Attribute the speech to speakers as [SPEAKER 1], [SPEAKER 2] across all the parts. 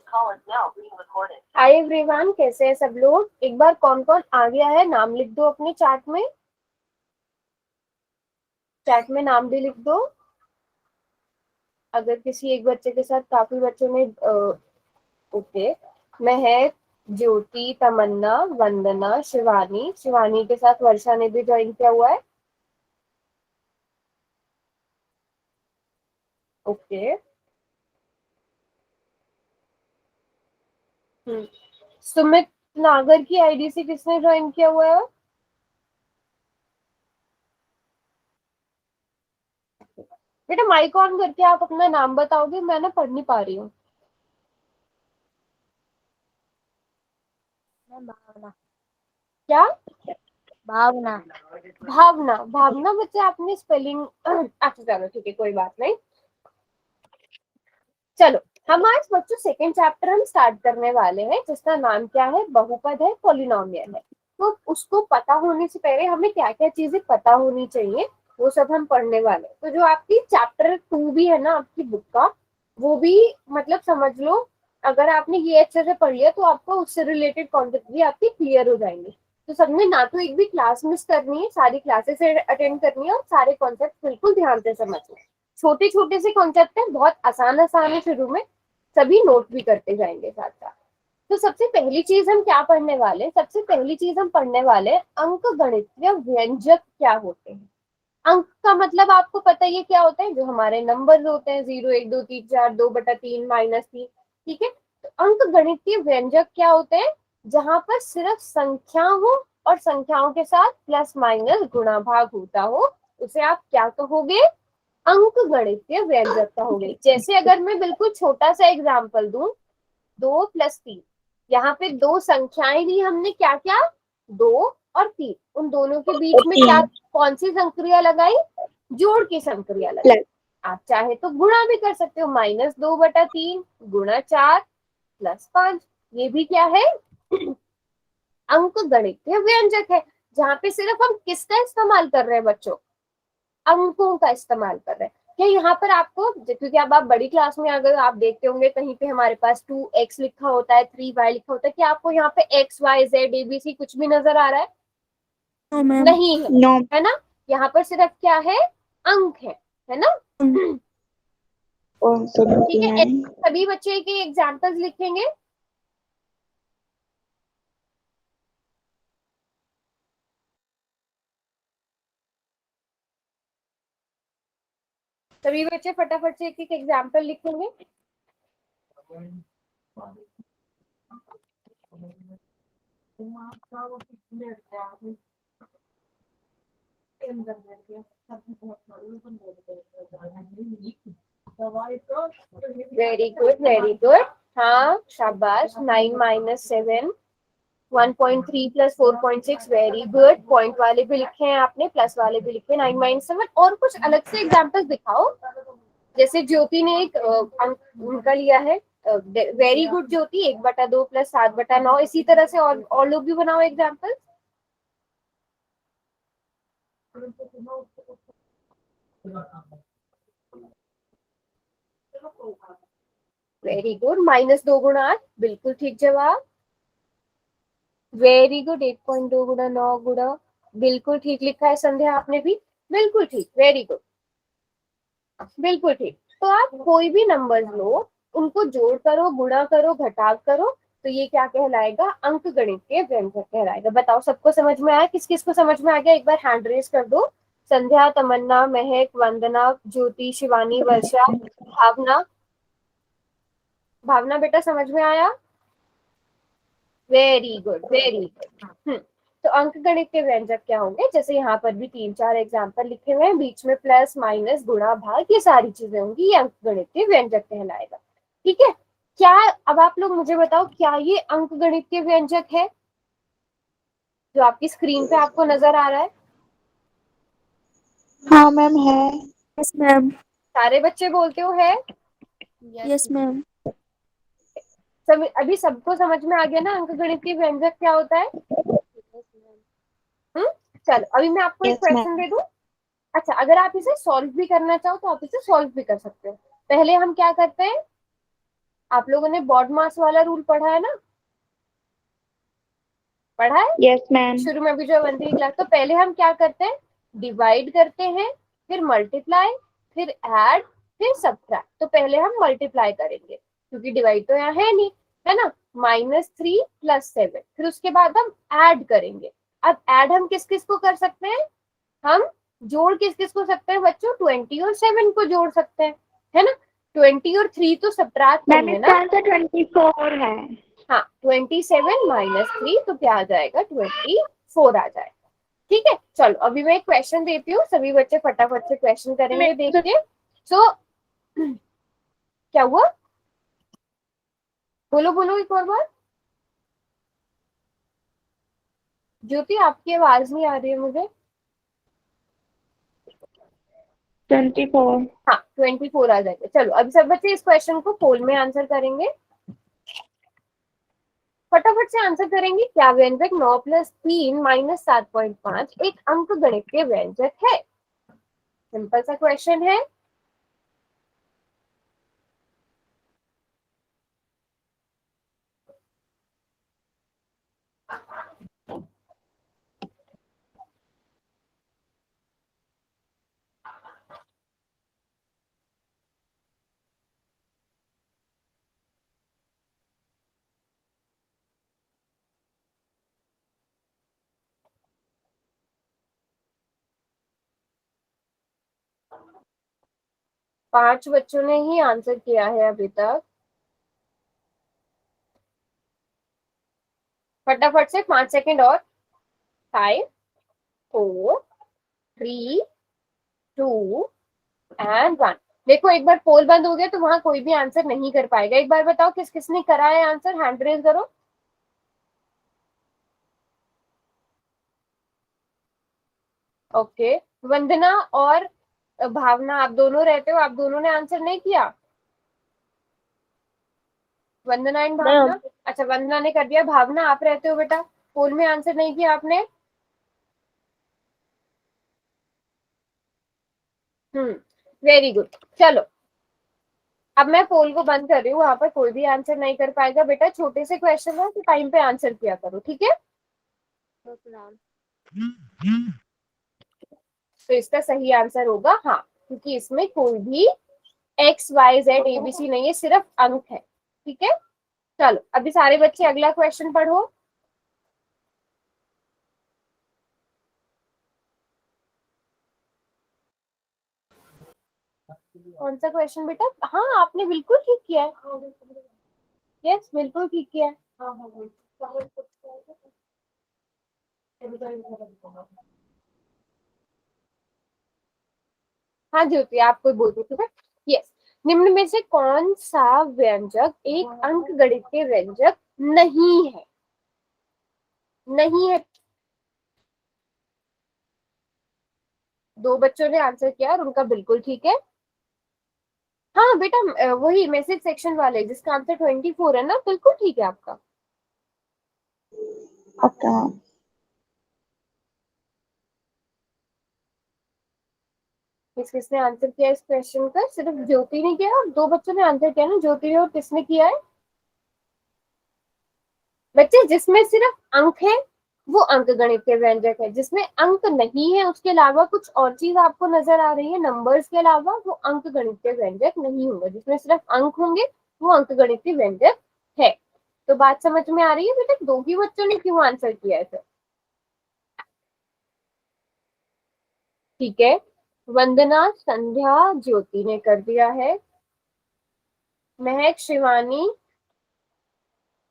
[SPEAKER 1] Hi everyone, कैसे हैं सब लोग। एक बार कौन कौन आ गया है नाम लिख दो अपने चैट में। चैट में नाम भी लिख दो। अगर किसी एक बच्चे के साथ काफी बच्चों ने ओके। महक, ज्योति, तमन्ना, वंदना, शिवानी, शिवानी के साथ वर्षा ने भी ज्वाइन किया हुआ है। ओके। सुमित नागर की आईडी से किसने ज्वाइन किया हुआ है? बेटा माइक ऑन करके आप अपना नाम बताओगे, मैं ना पढ़ नहीं पा रही हूँ।
[SPEAKER 2] भावना।
[SPEAKER 1] क्या?
[SPEAKER 2] भावना।
[SPEAKER 1] भावना। भावना बच्चे आपने स्पेलिंग अच्छा चलो ठीक है, कोई बात नहीं। चलो, हम आज बच्चों सेकेंड चैप्टर हम स्टार्ट करने वाले हैं, जिसका नाम क्या है? बहुपद है, पॉलिनोमियल है। तो उसको पता होने से पहले हमें क्या क्या चीजें पता होनी चाहिए, वो सब हम पढ़ने वाले हैं। तो जो आपकी चैप्टर 2 भी है ना आपकी बुक का, वो भी मतलब समझ लो, अगर आपने ये अच्छे से पढ़ लिया तो आपको उससे रिलेटेड कॉन्सेप्ट भी आपकी क्लियर हो जाएंगे। तो सबने ना तो एक भी क्लास मिस करनी है, सारी क्लासेस अटेंड करनी है और सारे कॉन्सेप्ट बिल्कुल ध्यान से समझने। छोटे छोटे से कॉन्सेप्ट है, बहुत आसान आसान है, शुरू में सभी नोट भी करते जाएंगे साथ साथ। तो सबसे पहली चीज हम क्या पढ़ने वाले? सबसे पहली चीज हम पढ़ने वाले अंक गणितीय व्यंजक क्या होते हैं। अंक का मतलब आपको पता ही है क्या होता है, जो हमारे नंबर होते हैं 0 1 2 3 4 2/3 -3। ठीक है, तो अंक गणितीय व्यंजक क्या होते हैं? जहां पर सिर्फ संख्या हो और संख्याओं के साथ प्लस माइनस गुणा भाग होता हो, उसे आप क्या कहोगे? अंक गणितीय व्यंजक कहोगे। जैसे अगर मैं बिल्कुल छोटा सा एग्जांपल दूं, 2 + 3, यहाँ पे दो संख्याएं ली हमने, क्या क्या? 2 और 3। उन दोनों के बीच में क्या, कौन सी संक्रिया लगाई? जोड़ की संक्रिया लगाई। आप चाहे तो गुणा भी कर सकते हो, -2/3 गुणा 4 +5। ये भी क्या है? अंक गणितीय व्यंजक है, जहां पे सिर्फ हम किसका इस्तेमाल कर रहे हैं बच्चों? अंकों का इस्तेमाल कर रहे हैं। क्या यहाँ पर आपको, क्योंकि अब आप बड़ी क्लास में अगर आप देखते होंगे कहीं पे हमारे पास 2x लिखा होता है, 3y लिखा होता है, क्या आपको यहाँ पे x y z abc कुछ भी नजर आ रहा है?
[SPEAKER 2] No ma'am.
[SPEAKER 1] नहीं है,
[SPEAKER 2] नो।
[SPEAKER 1] है ना। यहाँ पर सिर्फ क्या है? अंक है ना। ठीक है, सभी बच्चे के एग्जाम्पल्स लिखेंगे। सभी बच्चे फटाफट से एक एक एग्जाम्पल लिखेंगे। Very good, very good. हाँ शाबाश। 9 - 7 1.3 + 4.6। Very good. पॉइंट वाले भी लिखे हैं आपने, प्लस वाले भी लिखे। 9 - 7 और कुछ अलग से एग्जाम्पल्स दिखाओ। जैसे ज्योति ने एक अंक उनका लिया है। वेरी गुड ज्योति, 1/2 + 7/9। इसी तरह से और लोग भी बनाओ एग्जाम्पल। Very good. -2 × 8, बिल्कुल ठीक जवाब। Very good. 1.2 × 9 गुणा, बिल्कुल ठीक लिखा है संध्या आपने भी, बिल्कुल ठीक। वेरी गुड, बिल्कुल ठीक। तो आप कोई भी नंबर लो, उनको जोड़ करो, गुणा करो, घटाव करो, तो ये क्या कहलाएगा? अंक गणितीय व्यंजक कहलाएगा। बताओ सबको समझ में आया? किस किस को समझ में आ गया? एक बार हैंड रेज कर दो। संध्या, तमन्ना, महक, वंदना, ज्योति, शिवानी, वर्षा, भावना। भावना बेटा समझ में आया? Very good, very good. तो अंक गणितीय व्यंजक क्या होंगे? जैसे यहाँ पर भी 3 4 एग्जाम्पल लिखे हुए हैं, बीच में प्लस माइनस गुणा भाग, ये सारी चीजें होंगी, ये अंक गणितीय व्यंजक कहलाएगा। ठीक है, क्या अब आप लोग मुझे बताओ, क्या ये अंक गणितीय व्यंजक है जो आपकी स्क्रीन पे आपको नजर आ रहा है?
[SPEAKER 2] हाँ मैम है। Yes ma'am.
[SPEAKER 1] सारे बच्चे बोलते हो है?
[SPEAKER 2] Yes ma'am.
[SPEAKER 1] सब अभी सबको समझ में आ गया ना अंक गणितीय व्यंजक क्या होता है? हम्म, चलो अभी मैं आपको एक
[SPEAKER 2] यस
[SPEAKER 1] क्वेश्चन
[SPEAKER 2] मैम।
[SPEAKER 1] दे दूं। अच्छा, अगर आप इसे सॉल्व भी करना चाहो तो आप इसे सॉल्व भी कर सकते हो। पहले हम क्या करते हैं? आप लोगों ने बॉड मास वाला रूल पढ़ा है ना? पढ़ा है?
[SPEAKER 2] Yes ma'am.
[SPEAKER 1] शुरू में भी जो 1 क्लास, तो पहले हम क्या करते हैं, डिवाइड करते हैं, फिर मल्टीप्लाई, फिर ऐड, फिर सब्ट्रैक्ट। तो पहले हम मल्टीप्लाई करेंगे क्योंकि डिवाइड तो यहाँ है नहीं, है ना। -3 + 7, फिर उसके बाद हम ऐड करेंगे। अब ऐड हम किस किस को कर सकते हैं, हम जोड़ किस किस को सकते हैं बच्चों, 20 और 7 को जोड़ सकते हैं, है ना। 20 और 3 तो सब्ट्रैक्ट
[SPEAKER 2] मैम
[SPEAKER 1] होंगे
[SPEAKER 2] इसका
[SPEAKER 1] ना।
[SPEAKER 2] आंसर 24 है।
[SPEAKER 1] हाँ, 27 - 3 तो क्या आ जाएगा, 24 आ जाएगा। ठीक है, चलो अभी मैं एक क्वेश्चन देती हूँ, सभी बच्चे फटाफट से क्वेश्चन करेंगे देख के। सो क्या हुआ, बोलो बोलो एक और बार। ज्योति आपकी आवाज नहीं आ रही है मुझे।
[SPEAKER 2] 24।
[SPEAKER 1] हाँ, 24 आ जाएगा। चलो अभी सब बच्चे इस क्वेश्चन को पोल में आंसर करेंगे, फटाफट से आंसर करेंगे। क्या व्यंजक 9 + 3 - 7.5 एक अंक गणितीय व्यंजक है? सिंपल सा क्वेश्चन है। पांच बच्चों ने ही आंसर किया है अभी तक, फटाफट से 5 सेकेंड और। 5, 4, 3, 2 एंड 1। देखो एक बार पोल बंद हो गया तो वहां कोई भी आंसर नहीं कर पाएगा। एक बार बताओ किस किसने करा है आंसर, हैंड रेज करो। ओके, वंदना और भावना आप दोनों रहते हो, आप दोनों ने आंसर नहीं किया। वंदना एंड भावना, अच्छा वंदना ने कर दिया। भावना आप रहते हो बेटा, पोल में आंसर नहीं किया आपने। Very good. चलो अब मैं पोल को बंद कर रही हूँ, वहां पर कोई भी आंसर नहीं कर पाएगा। बेटा छोटे से क्वेश्चन है तो टाइम पे आंसर किया करो, ठीक है। तो इसका सही आंसर होगा हाँ, क्योंकि इसमें कोई भी XYZ ABC नहीं है, सिर्फ अंक है। ठीक है, चलो अभी सारे बच्चे अगला क्वेश्चन पढ़ो। कौन सा क्वेश्चन बेटा? हाँ आपने बिल्कुल ठीक किया है, यस बिल्कुल ठीक किया है। हाँ ज्योति आप कोई बोल रही थी। यस, निम्न में से कौन सा व्यंजक एक अंक गणितीय व्यंजक नहीं है? नहीं है। दो बच्चों ने आंसर किया और उनका बिल्कुल ठीक है। हाँ बेटा वही मैसेज सेक्शन वाले जिसका आंसर 24 है ना, बिल्कुल ठीक है आपका।
[SPEAKER 2] ओके।
[SPEAKER 1] किसने आंसर किया इस क्वेश्चन का? सिर्फ ज्योति ने किया और दो बच्चों ने आंसर किया ना, ज्योति ने और किसने किया है? बच्चे जिसमें सिर्फ अंक है वो अंक गणितीय व्यंजक है, जिसमें अंक नहीं है उसके अलावा कुछ और चीज आपको नजर आ रही है नंबर्स के अलावा, वो अंक गणितीय व्यंजक नहीं होगा। जिसमें सिर्फ अंक होंगे वो अंक गणितीय व्यंजक है। तो बात समझ में आ रही है बेटा, दो ही बच्चों ने क्यों आंसर किया है सर? ठीक है, वंदना, संध्या, ज्योति ने कर दिया है। महक, शिवानी,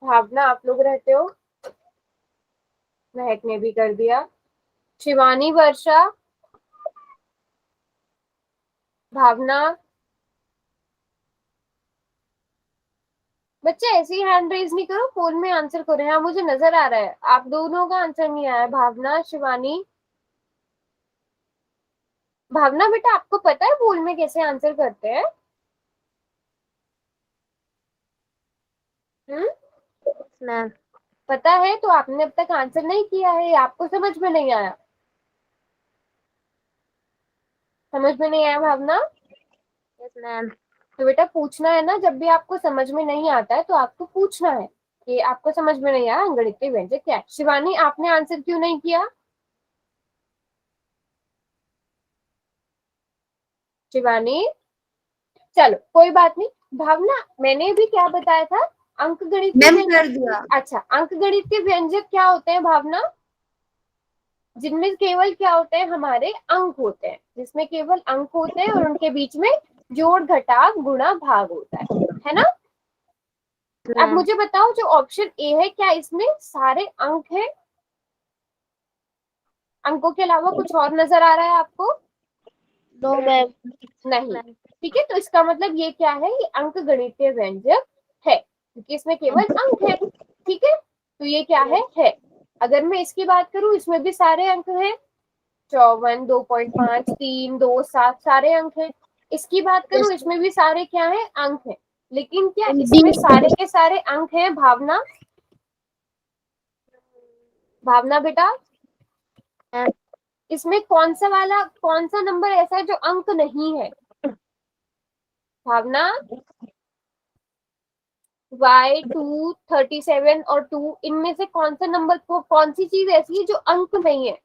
[SPEAKER 1] भावना आप लोग रहते हो, महक ने भी कर दिया। शिवानी, वर्षा, भावना। बच्चे ऐसे ही हैंड रेज नहीं करो, फोन में आंसर करो। यहाँ मुझे नजर आ रहा है आप दोनों का आंसर नहीं आया। भावना, शिवानी। भावना बेटा आपको पता है फोन में कैसे आंसर करते हैं? हम्म,
[SPEAKER 2] मैम।
[SPEAKER 1] पता है तो आपने अब तक आंसर नहीं किया है, आपको समझ में नहीं आया। समझ में नहीं आया भावना?
[SPEAKER 2] Yes ma'am.
[SPEAKER 1] तो बेटा पूछना है ना, जब भी आपको समझ में नहीं आता है तो आपको पूछना है कि आपको समझ में नहीं आया अंगणितीय व्यंजक क्या है। शिवानी, आपने आंसर क्यों नहीं किया? शिवानी, चलो कोई बात नहीं। भावना, मैंने भी क्या बताया था, अंकगणितीय
[SPEAKER 3] मैम
[SPEAKER 1] व्यंजक।
[SPEAKER 3] कर दिया।
[SPEAKER 1] अच्छा, अंकगणितीय व्यंजक क्या होते हैं भावना? जिनमें केवल क्या होते हैं, हमारे अंक होते हैं, जिसमें केवल अंक होते हैं और उनके बीच में जोड़ घटाव गुणा भाग होता है ना? अब मुझे बताओ, जो ऑप्शन ए है, क्या इसमें सारे अंक हैं? अंकों के अलावा कुछ और नजर आ रहा है आपको?
[SPEAKER 2] No ma'am.
[SPEAKER 1] नहीं। ठीक है, तो इसका मतलब ये क्या है, ये अंक गणितीय व्यंजक है, क्योंकि इसमें केवल अंक है। ठीक है, तो ये क्या है। अगर मैं इसकी बात करूं, इसमें भी सारे अंक हैं, 54, 2.5, 3, 2, 7 सारे अंक हैं। इसकी बात करूं, इसमें भी सारे क्या है, अंक हैं। लेकिन क्या इसमें सारे के सारे अंक हैं भावना? भावना बेटा, इसमें कौन सा नंबर ऐसा है जो अंक नहीं है? भावना, y2, 37 और 2, इनमें से कौन सा नंबर को, कौन सी चीज ऐसी है जो अंक नहीं है?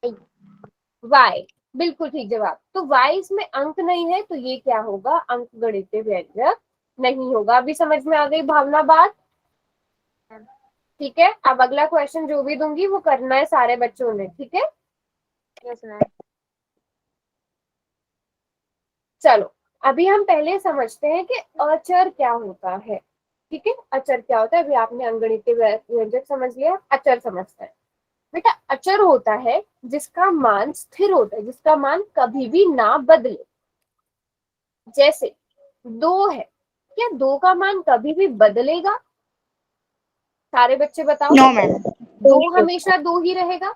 [SPEAKER 1] y, बिल्कुल ठीक जवाब। तो y इसमें अंक नहीं है, तो ये क्या होगा, अंक गणितीय व्यंजक नहीं होगा। अभी समझ में आ गई भावना बात? ठीक है, अब अगला क्वेश्चन जो भी दूंगी वो करना है सारे बच्चों ने, ठीक है?
[SPEAKER 2] Yes ma'am.
[SPEAKER 1] चलो, अभी हम पहले समझते हैं कि अचर क्या होता है। ठीक है, अचर क्या होता है? अभी आपने अंगणितीय व्यंजक समझ लिया, अचर समझते हैं। बेटा, अचर होता है जिसका मान स्थिर होता है, जिसका मान कभी भी ना बदले। जैसे 2 है, क्या 2 का मान कभी भी बदलेगा? सारे बच्चे बताओ।
[SPEAKER 3] No ma'am.
[SPEAKER 1] 2 हमेशा 2 ही रहेगा।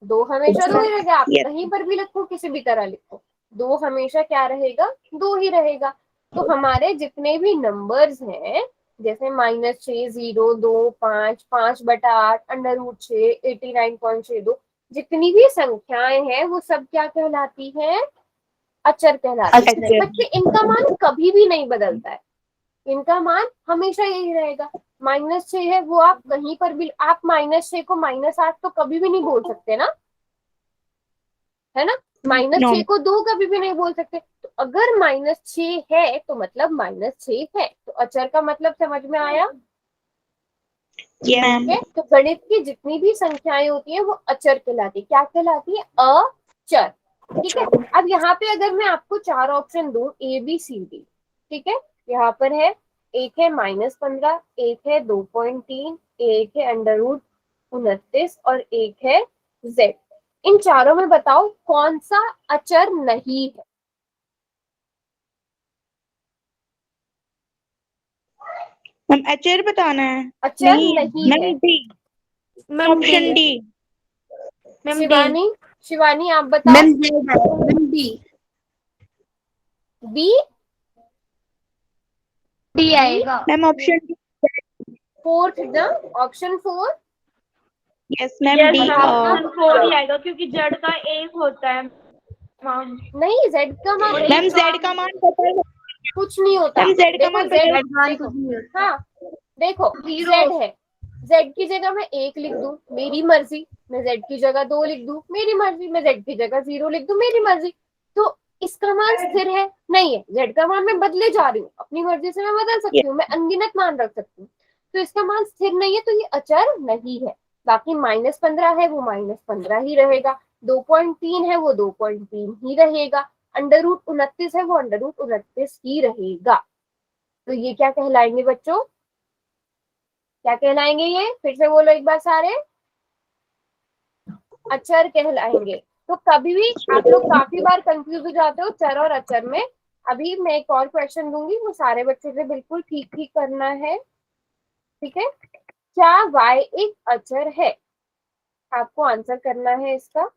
[SPEAKER 1] 2 हमेशा 2 ही रहेगा, आप
[SPEAKER 3] यस।
[SPEAKER 1] कहीं पर भी लिखो, किसी भी तरह लिखो, 2 हमेशा क्या रहेगा, 2 ही रहेगा। तो हमारे जितने भी नंबर्स हैं, जैसे -6, 0, 2, 5, 5/8, √6, 89.62, जितनी भी संख्याएं हैं वो सब क्या कहलाती हैं, अचर कहलाती है।
[SPEAKER 3] अच्छा।
[SPEAKER 1] बच्चे, इनका मान कभी भी नहीं बदलता है, इनका मान हमेशा यही रहेगा। -6 है, वो आप कहीं पर भी, आप -6 को -8 तो कभी भी नहीं बोल सकते ना, है ना?
[SPEAKER 3] नो।
[SPEAKER 1] -6 को 2 कभी भी नहीं बोल सकते। तो अगर -6 है तो मतलब -6 है, तो अचर का मतलब समझ में आया?
[SPEAKER 3] Yes ma'am.
[SPEAKER 1] ठीक है, तो गणित की जितनी भी संख्याएं होती है वो अचर कहलाती, क्या कहलाती है, अचर। ठीक है, अब यहाँ पे अगर मैं आपको 4 ऑप्शन दूं, ABCD, ठीक है, यहाँ पर है, एक है -15, एक है 2.3, एक है √29 और एक है Z। इन चारों में बताओ कौन सा अचर नहीं है?
[SPEAKER 3] मैम अचर बताना है।
[SPEAKER 1] अचर
[SPEAKER 3] नहीं
[SPEAKER 1] नहीं है।
[SPEAKER 3] Ma'am, D. Option D.
[SPEAKER 1] Shivani, Shivani आप बताओ।
[SPEAKER 3] Ma'am D.
[SPEAKER 1] बी,
[SPEAKER 2] डी आएगा।
[SPEAKER 3] Ma'am option D.
[SPEAKER 1] फोर्थ ना, option 4।
[SPEAKER 3] Yes ma'am
[SPEAKER 2] yes
[SPEAKER 3] D.
[SPEAKER 2] Ma'am, option 4 ही आएगा क्योंकि जड़ का एक होता है मैम।
[SPEAKER 1] नहीं, Z का मान
[SPEAKER 2] और
[SPEAKER 1] एक
[SPEAKER 3] मैम
[SPEAKER 2] एक
[SPEAKER 1] होता
[SPEAKER 3] जेड
[SPEAKER 1] है,
[SPEAKER 3] का मान पता है।
[SPEAKER 1] कुछ नहीं होता।
[SPEAKER 3] मैम जेड का
[SPEAKER 1] देखो
[SPEAKER 3] मान
[SPEAKER 1] Z,
[SPEAKER 3] पता है।
[SPEAKER 2] एडवांस
[SPEAKER 1] देखो,
[SPEAKER 2] कुछ नहीं होता।
[SPEAKER 1] हाँ, देखो,
[SPEAKER 2] जीरो।
[SPEAKER 1] Z है, Z की जगह मैं 1 लिख दूं, मेरी मर्जी। मैं Z की जगह 2 लिख दूं, मेरी मर्जी। मैं Z की जगह 0 लिख दूं, मेरी मर्जी। तो इसका मान स्थिर है? नहीं है। Z का मान मैं बदले जा रही हूँ, अपनी मर्जी से मैं बदल सकती हूँ, मैं अनगिनत मान रख सकती हूँ। तो इसका मान स्थिर नहीं है, तो ये अचर नहीं है। बाकी -15 है, वो -15 ही रहेगा। 2.3 है, वो 2.3 ही रहेगा। √29 है, वो √29 ही रहेगा। तो ये क्या कहलाएंगे बच्चों, क्या कहलाएंगे? ये फिर से बोलो एक बार सारे, अचर कहलाएंगे। तो कभी भी आप लोग काफी बार कंफ्यूज हो जाते हो चर और अचर में। अभी मैं एक और क्वेश्चन दूंगी, वो सारे बच्चों से बिल्कुल ठीक ठीक करना है। ठीक है, क्या y एक अचर है? आपको आंसर करना है इसका।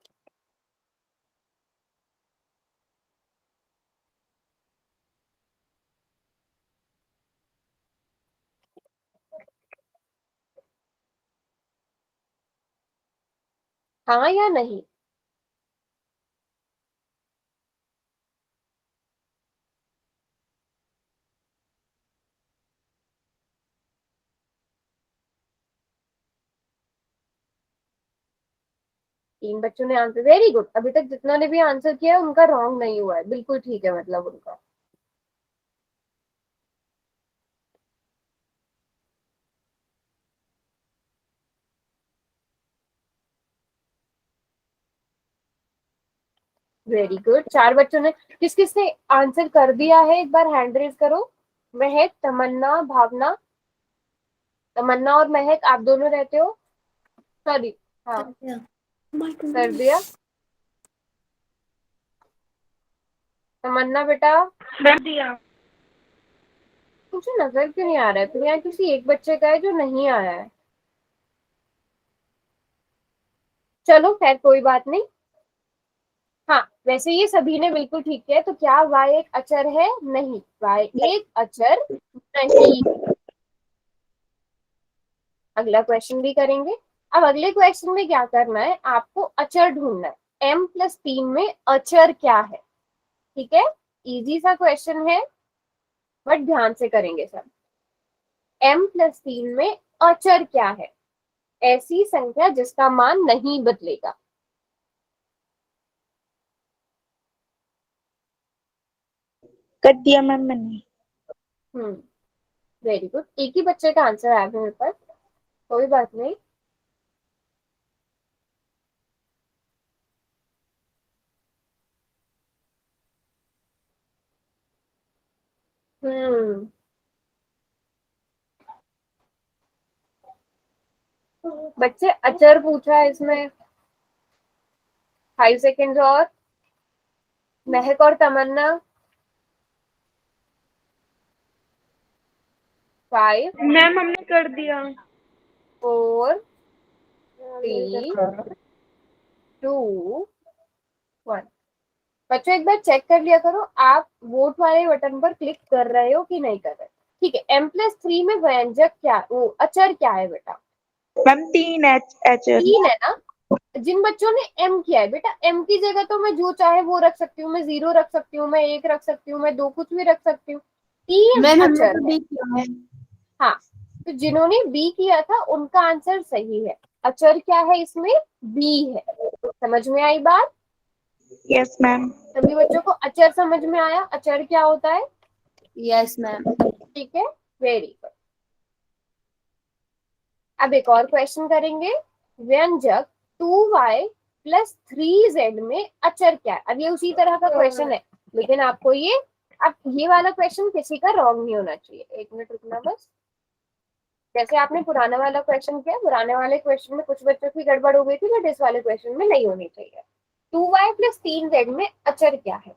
[SPEAKER 1] हाँ या नहीं? 3 बच्चों ने आंसर, वेरी गुड। अभी तक जितना ने भी आंसर किया है उनका रॉन्ग नहीं हुआ है, बिल्कुल ठीक है मतलब उनका। Very good. 4 बच्चों ने, किस किस ने आंसर कर दिया है एक बार हैंड रेज करो। महक, तमन्ना, भावना। तमन्ना और महक आप दोनों रहते हो, सॉरी हाँ कर दिया। तमन्ना बेटा,
[SPEAKER 2] कर दिया।
[SPEAKER 1] मुझे नजर क्यों नहीं आ रहा है, तो यहाँ किसी एक बच्चे का है जो नहीं आया है। चलो खैर कोई बात नहीं। हाँ वैसे ये सभी ने बिल्कुल ठीक किया है। तो क्या y एक अचर है? नहीं, y एक अचर नहीं। अगला क्वेश्चन भी करेंगे। अब अगले क्वेश्चन में क्या करना है, आपको अचर ढूंढना है। m+3 में अचर क्या है? ठीक है, इजी सा क्वेश्चन है बट ध्यान से करेंगे सब। m+3 में अचर क्या है? ऐसी संख्या जिसका मान नहीं बदलेगा।
[SPEAKER 3] कर दिया मैम मैंने।
[SPEAKER 1] Very good. एक ही बच्चे का आंसर आया है मेरे पास, कोई बात नहीं। हम्म बच्चे अचर पूछा है इसमें। 5 सेकेंड और। महक और तमन्ना। 5,
[SPEAKER 2] मैम हमने कर दिया।
[SPEAKER 1] 4, 3, 2, 1। बच्चों एक बार चेक कर लिया करो, आप वोट वाले बटन पर क्लिक कर रहे हो कि नहीं कर रहे। ठीक है, m+3 में व्यंजक क्या, वो अचर क्या है बेटा?
[SPEAKER 3] मैम 3 एच
[SPEAKER 1] 3 है ना। जिन बच्चों ने m किया है बेटा, m की जगह तो मैं जो चाहे वो रख सकती हूँ, मैं 0 रख सकती हूँ, मैं 1 रख सकती हूँ, मैं 2 कुछ भी रख सकती हूँ। 3
[SPEAKER 3] मैम हमने
[SPEAKER 1] अचर
[SPEAKER 3] तो
[SPEAKER 1] है।
[SPEAKER 3] भी किया है।
[SPEAKER 1] हाँ, तो जिन्होंने बी किया था उनका आंसर सही है। अचर क्या है इसमें? बी है। समझ में आई बात?
[SPEAKER 3] Yes ma'am.
[SPEAKER 1] सभी बच्चों को अचर समझ में आया? अचर क्या होता है?
[SPEAKER 3] Yes ma'am.
[SPEAKER 1] ठीक है, वेरी गुड। अब एक और क्वेश्चन करेंगे। व्यंजक 2y+3z में अचर क्या है? अब ये उसी तरह का क्वेश्चन है, लेकिन आपको ये, अब ये वाला क्वेश्चन किसी का रॉन्ग नहीं होना चाहिए। एक मिनट रुकना बस। जैसे आपने पुराना वाला क्वेश्चन किया, पुराने वाले क्वेश्चन में कुछ बच्चों की गड़बड़ हो गई थी, बट इस वाले क्वेश्चन में नहीं होनी चाहिए। 2y+3z में अचर क्या है?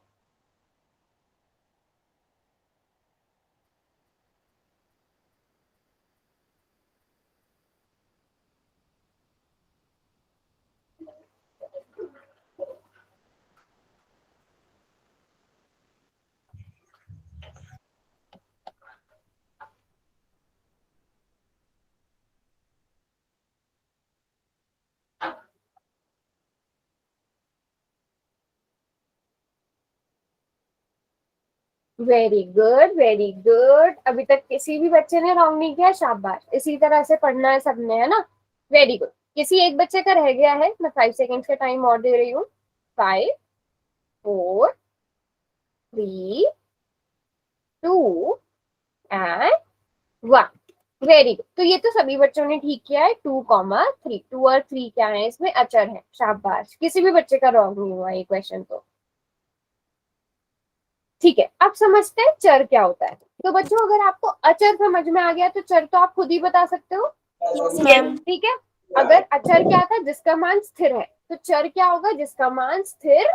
[SPEAKER 1] Very good, very good. अभी तक किसी भी बच्चे ने रॉन्ग नहीं किया, शाबाश। इसी तरह से पढ़ना है सबने, है ना? Very good. किसी एक बच्चे का रह गया है, मैं 5 सेकेंड का टाइम और दे रही हूँ। 5, 4, 3, 2 एंड 1। Very good. तो ये तो सभी बच्चों ने ठीक किया है। 2, 3, 2 और 3 क्या है इसमें? अचर है। शाबाश, किसी भी बच्चे का रॉन्ग नहीं हुआ ये क्वेश्चन तो। ठीक है, अब समझते हैं चर क्या होता है। तो बच्चों अगर आपको अचर समझ में आ गया तो चर तो आप खुद ही बता सकते हो। ठीक है, अगर अचर क्या था? जिसका मान स्थिर है। तो चर क्या होगा? जिसका मान स्थिर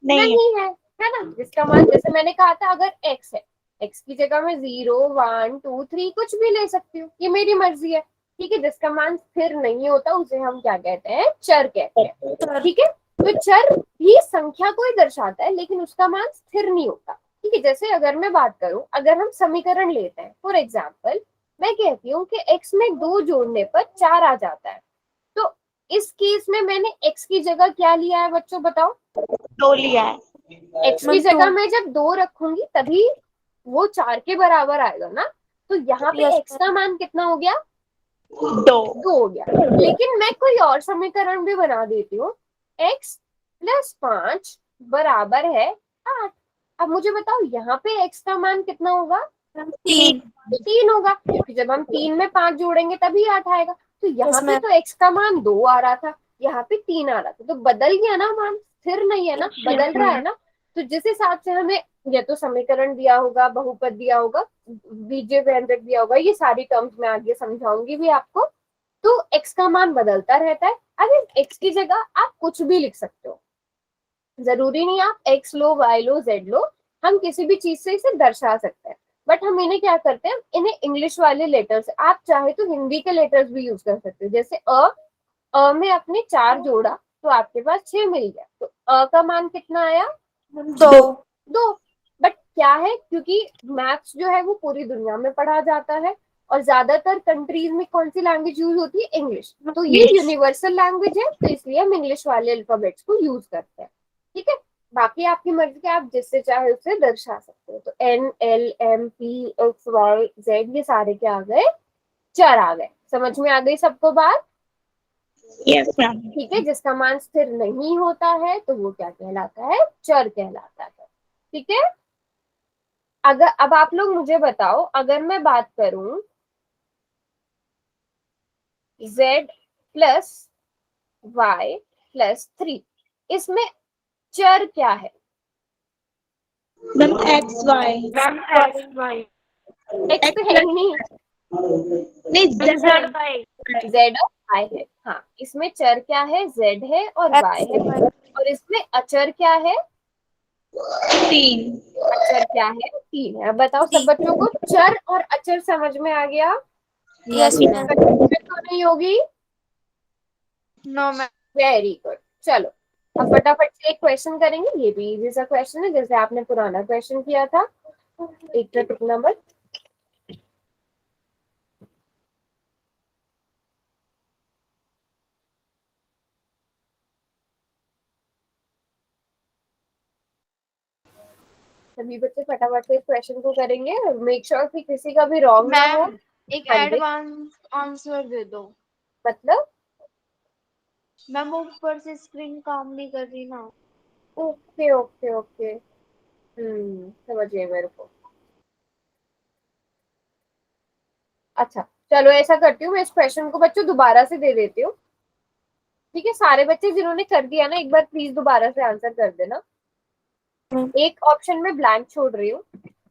[SPEAKER 1] नहीं है ना? जिसका मान, जैसे मैंने कहा था, अगर x है, x की जगह मैं 0, 1, 2, 3 कुछ भी ले सकती हूँ, ये मेरी मर्जी है। ठीक है, जिसका मान स्थिर नहीं होता उसे हम क्या कहते हैं? चर कहते हैं। ठीक है, तो चर भी संख्या को ही दर्शाता है, लेकिन उसका मान स्थिर नहीं होता। ठीक है, जैसे अगर मैं बात करूं, अगर हम समीकरण लेते हैं, फॉर एग्जाम्पल मैं कहती हूँ कि x में 2 जोड़ने पर 4 आ जाता है, तो इस केस में मैंने x की जगह क्या लिया है बच्चों, बताओ?
[SPEAKER 3] 2 लिया है।
[SPEAKER 1] x की जगह मैं जब 2 रखूंगी तभी वो 4 के बराबर आएगा ना। तो यहाँ पे x का मान कितना हो गया?
[SPEAKER 3] 2।
[SPEAKER 1] 2 हो गया। लेकिन मैं कोई और समीकरण भी बना देती हूँ। x प्लस 5 बराबर है 8। अब मुझे बताओ यहाँ पे x का मान कितना होगा? 3 होगा, क्योंकि जब हम 3 में 5 जोड़ेंगे तभी 8 आएगा। तो यहाँ पे तो x का मान 2 आ रहा था, यहाँ पे 3 आ रहा था, तो बदल गया ना मान, स्थिर नहीं है ना, बदल रहा है ना। तो जिस हिसाब से हमें या तो समीकरण दिया होगा, बहुपद दिया होगा, बीजीय व्यंजक दिया होगा, ये सारी टर्म्स मैं आगे समझाऊंगी भी आपको। तो x का मान बदलता रहता है। अगर x की जगह आप कुछ भी लिख सकते हो, जरूरी नहीं आप x लो, y लो, z लो, हम किसी भी चीज से इसे दर्शा सकते हैं। बट हम इन्हें क्या करते हैं, इन्हें इंग्लिश वाले लेटर्स, आप चाहे तो हिंदी के लेटर्स भी यूज कर सकते हो। जैसे अ में आपने 4 जोड़ा तो आपके पास 6 मिल गया, तो अ का मान कितना आया? 2। बट क्या है, क्योंकि मैथ्स जो है वो पूरी दुनिया में पढ़ा जाता है, और ज्यादातर कंट्रीज में कौन सी लैंग्वेज यूज होती है? इंग्लिश। तो ये यूनिवर्सल लैंग्वेज है, तो इसलिए हम इंग्लिश वाले अल्फाबेट्स को यूज करते हैं। ठीक है, बाकी आपकी मर्जी के, आप जिससे चाहे उससे दर्शा सकते हो। तो N, L, M, P, X, Y, Z, ये सारे क्या आ गए? चर आ गए। समझ में आ गई सबको बात?
[SPEAKER 3] Yes, ma'am.
[SPEAKER 1] ठीक है, जिसका मान स्थिर नहीं होता है तो वो क्या कहलाता है? चर कहलाता है। ठीक है, अगर अब आप लोग मुझे बताओ, अगर मैं बात करूं z प्लस y प्लस 3, इसमें चर क्या है?
[SPEAKER 3] Ma'am, X, Y.
[SPEAKER 2] Ma'am X Y
[SPEAKER 1] x तो है ही नहीं,
[SPEAKER 3] नहीं,
[SPEAKER 2] Z वाई
[SPEAKER 1] z और y है। हाँ, इसमें चर क्या है? z है और y है। और इसमें अचर क्या है?
[SPEAKER 3] 3.
[SPEAKER 1] अचर क्या है? 3 है। अब बताओ सब बच्चों को, चर और अचर समझ में आ गया?
[SPEAKER 3] Yes, ma'am.
[SPEAKER 1] कंफ्यूजन तो नहीं होगी?
[SPEAKER 2] No ma'am.
[SPEAKER 1] Very good. चलो, अब फटाफट से एक क्वेश्चन करेंगे, ये भी इजी सा क्वेश्चन है, जैसे आपने पुराना क्वेश्चन किया था। एक टॉपिक नंबर, सभी बच्चे फटाफट से इस क्वेश्चन को करेंगे, मेक श्योर कि किसी का भी रॉन्ग ना हो।
[SPEAKER 2] मैम एक
[SPEAKER 1] हाँ जी,
[SPEAKER 2] एडवांस आंसर दे दो।
[SPEAKER 1] मतलब
[SPEAKER 2] मैम वो ऊपर से स्क्रीन काम नहीं कर रही ना।
[SPEAKER 1] ओके ओके ओके, समझ गए मेरे को। अच्छा, चलो ऐसा करती हूँ, मैं इस क्वेश्चन को बच्चों दोबारा से दे देती हूँ। ठीक है, सारे बच्चे जिन्होंने कर दिया ना, एक बार प्लीज दोबारा से आंसर कर देना। एक ऑप्शन में ब्लैंक छोड़ रही हूँ,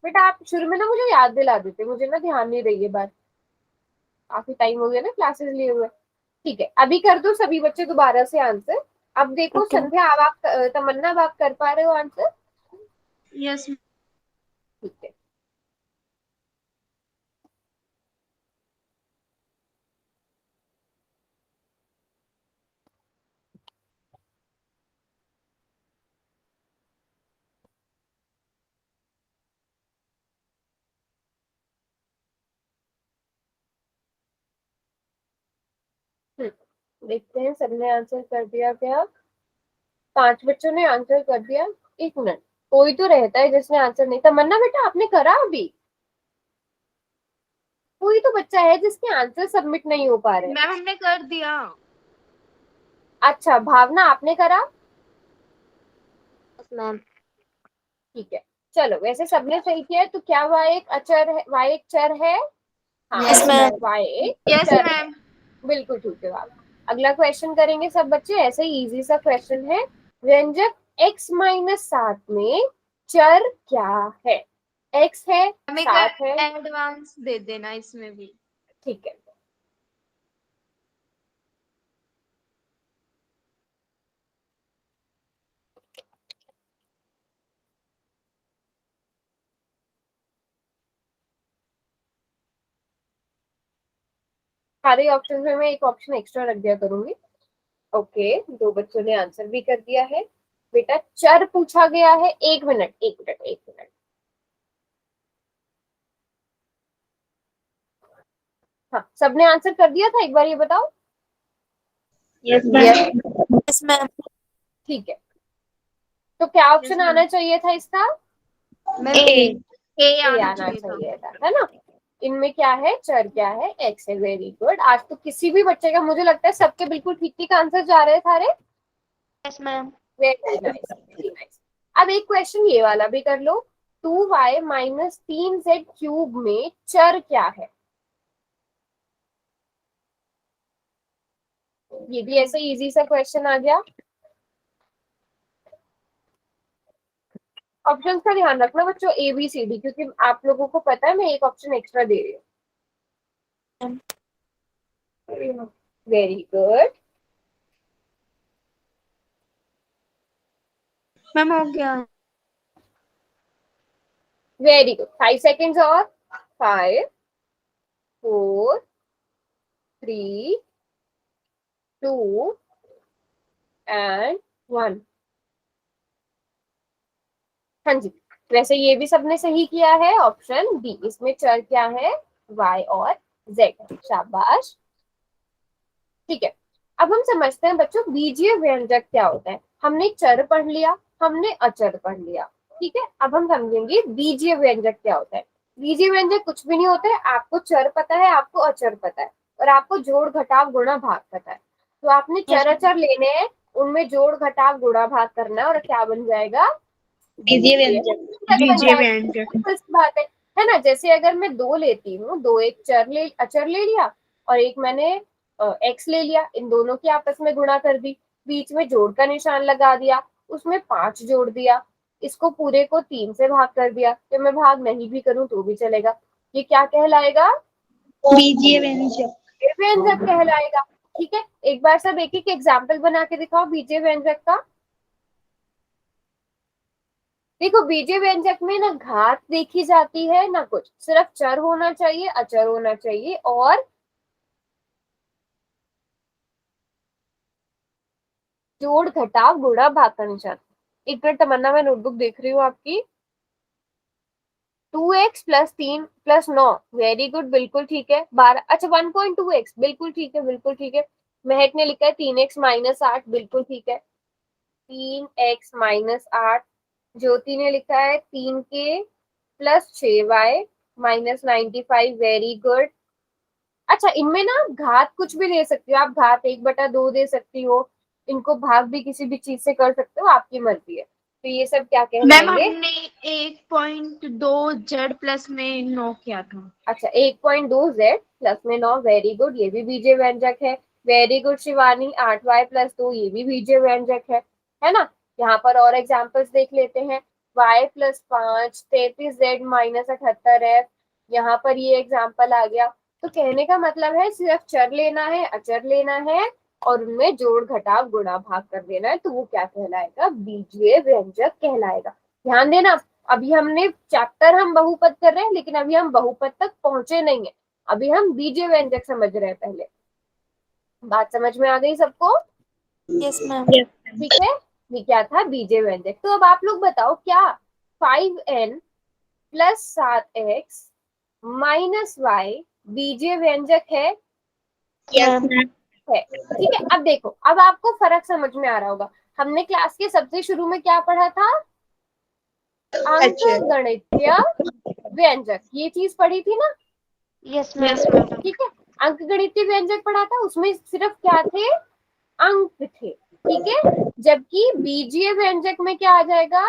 [SPEAKER 1] बेटा आप शुरू में ना मुझे याद दिला देते, मुझे ना ध्यान नहीं रही है बात, काफी टाइम हो गया ना क्लासेस लिए हुए। ठीक है, अभी कर दो सभी बच्चे दोबारा से आंसर। अब देखो संध्या, अब आप, तमन्ना, अब आप कर पा रहे हो आंसर?
[SPEAKER 2] यस
[SPEAKER 1] ठीक है, देखते हैं सबने आंसर कर दिया क्या? 5 बच्चों ने आंसर कर दिया। एक मिनट, कोई तो रहता है जिसने आंसर नहीं। तमन्ना बेटा आपने करा अभी? कोई तो बच्चा है जिसके आंसर सबमिट नहीं हो पा रहे।
[SPEAKER 2] मैम हमने कर दिया।
[SPEAKER 1] अच्छा, भावना आपने करा?
[SPEAKER 3] मैम.
[SPEAKER 1] ठीक है, चलो वैसे सबने सही किया है, तो क्या y एक अचर है? y एक चर है? हाँ,
[SPEAKER 3] Yes, ma'am.
[SPEAKER 1] y एक
[SPEAKER 2] यस
[SPEAKER 1] चर है।
[SPEAKER 2] मैम।
[SPEAKER 1] बिल्कुल ठीक है बात। अगला क्वेश्चन करेंगे सब बच्चे, ऐसे ही इजी सा क्वेश्चन है। व्यंजक x माइनस 7 में चर क्या है? x है,
[SPEAKER 2] हमें
[SPEAKER 1] 7 है।
[SPEAKER 2] एडवांस दे देना इसमें भी।
[SPEAKER 1] ठीक है, सारे ऑप्शन में मैं एक ऑप्शन एक्स्ट्रा रख दिया करूंगी। ओके, 2 बच्चों ने आंसर भी कर दिया है। बेटा चर पूछा गया है, एक मिनट एक मिनट एक मिनट। हाँ, सबने आंसर कर दिया था, एक बार ये बताओ।
[SPEAKER 3] Yes, ma'am. Yes, ma'am.
[SPEAKER 1] ठीक है, तो क्या
[SPEAKER 2] यस
[SPEAKER 1] ऑप्शन
[SPEAKER 2] मैम।
[SPEAKER 1] आना चाहिए था इसका?
[SPEAKER 2] Ma'am
[SPEAKER 3] A.
[SPEAKER 2] ए
[SPEAKER 1] ए
[SPEAKER 2] आना
[SPEAKER 1] आना
[SPEAKER 2] चाहिए था।
[SPEAKER 1] चाहिए था, है ना? इनमें क्या है? चर क्या है? एक्स है। Very good. आज तो किसी भी बच्चे का, मुझे लगता है सबके बिल्कुल ठीक ठीक आंसर जा रहे हैं सारे।
[SPEAKER 3] Yes ma'am.
[SPEAKER 1] Very nice, very nice. अब एक क्वेश्चन ये वाला भी कर लो। 2y माइनस 3z क्यूब में चर क्या है? ये भी ऐसे इजी सा क्वेश्चन आ गया। ऑप्शन का ध्यान रखना बच्चों, ए बी सी डी, क्योंकि आप लोगों को पता है मैं एक ऑप्शन एक्स्ट्रा दे रही हूँ। Very good.
[SPEAKER 3] मैम हो गया।
[SPEAKER 1] Very good. 5 सेकेंड्स और। 5, 4, 3, 2 एंड 1। हाँ जी, वैसे ये भी सबने सही किया है, ऑप्शन बी। इसमें चर क्या है? y और z। शाबाश। ठीक है, अब हम समझते हैं बच्चों बीजीय व्यंजक क्या होता है। हमने चर पढ़ लिया, हमने अचर पढ़ लिया। ठीक है, अब हम समझेंगे बीजीय व्यंजक क्या होता है। बीजीय व्यंजक कुछ भी नहीं होता है। आपको चर पता है, आपको अचर पता है, और आपको जोड़ घटाव गुणा भाग पता है। तो आपने चर अचर लेने हैं, उनमें जोड़ घटाव गुणा भाग करना है, और क्या बन जाएगा?
[SPEAKER 3] बीजीय व्यंजक।
[SPEAKER 1] बन
[SPEAKER 2] बीजीय
[SPEAKER 1] जाएगा।
[SPEAKER 2] व्यंजक।
[SPEAKER 1] सिंपल सी बात है ना? जैसे अगर मैं दो लेती हूँ, दो, एक अचर ले लिया और एक मैंने एक्स ले लिया, इन दोनों की आपस में गुणा कर दी, बीच में जोड़ का निशान लगा दिया, उसमें 5 जोड़ दिया, इसको पूरे को 3 से भाग कर दिया, तो मैं भाग नहीं भी करूं तो भी चलेगा। ये क्या कहलाएगा?
[SPEAKER 3] बीजीय व्यंजक।
[SPEAKER 1] ये व्यंजक कहलाएगा। ठीक है, एक बार सब एक एक एग्जाम्पल बना के दिखाओ बीजीय व्यंजक का। देखो बीजीय व्यंजक में ना घात देखी जाती है ना कुछ, सिर्फ चर होना चाहिए, अचर होना चाहिए, और जोड़ घटाव गुणा भाग का निशान। एक मिनट तमन्ना, मैं नोटबुक देख रही हूँ आपकी। 2x plus 3 plus 9, very good, बिल्कुल ठीक है। 12, अच्छा 1.2x, बिल्कुल ठीक है, बिल्कुल ठीक है। महक ने लिखा है 3x माइनस 8, बिल्कुल ठीक है। 3x minus 8। ज्योति ने लिखा है 3k plus 6y minus 95, very good. अच्छा, इनमें ना घात कुछ भी दे सकती हो आप, घात 1/2 दे सकती हो, इनको भाग भी किसी भी चीज से कर सकते हो, आपकी मर्जी है। तो ये सब क्या
[SPEAKER 2] मैम
[SPEAKER 1] कहलाएंगे?
[SPEAKER 2] हमने 1.2 जेड प्लस में 9 किया था।
[SPEAKER 1] अच्छा, 1.2z प्लस में 9, वेरी गुड, ये भी बीजीय व्यंजक है। Very good Shivani. 8y plus 2, ये भी बीजीय व्यंजक है ना? यहाँ पर और एग्जाम्पल्स देख लेते हैं। y plus 5, 33z minus 78f, यहाँ पर ये एग्जाम्पल आ गया। तो कहने का मतलब है सिर्फ चर लेना है, अचर लेना है, और उनमें जोड़ घटाव गुणा भाग कर देना है, तो वो क्या कहलाएगा? बीजीय व्यंजक कहलाएगा। ध्यान देना, अभी हमने चैप्टर हम बहुपद कर रहे हैं, लेकिन अभी हम बहुपद तक पहुंचे नहीं है। अभी हम बीजीय व्यंजक समझ रहे हैं पहले। बात समझ में आ गई सबको?
[SPEAKER 3] Yes ma'am.
[SPEAKER 1] ठीक है, ये क्या था? बीजीय व्यंजक। तो अब आप लोग बताओ, क्या 5n plus 7x minus y बीजीय व्यंजक है?
[SPEAKER 3] Yes ma'am.
[SPEAKER 1] है। ठीक है, अब देखो, अब आपको फर्क समझ में आ रहा होगा। हमने क्लास के सबसे शुरू में क्या पढ़ा था? अंक
[SPEAKER 3] अच्छा।
[SPEAKER 1] गणितीय व्यंजक, ये चीज पढ़ी थी ना?
[SPEAKER 3] Yes ma'am.
[SPEAKER 1] ठीक है, अंक गणितीय व्यंजक पढ़ा था, उसमें सिर्फ क्या थे? अंक थे। ठीक है, जबकि बीजीय व्यंजक में क्या आ जाएगा?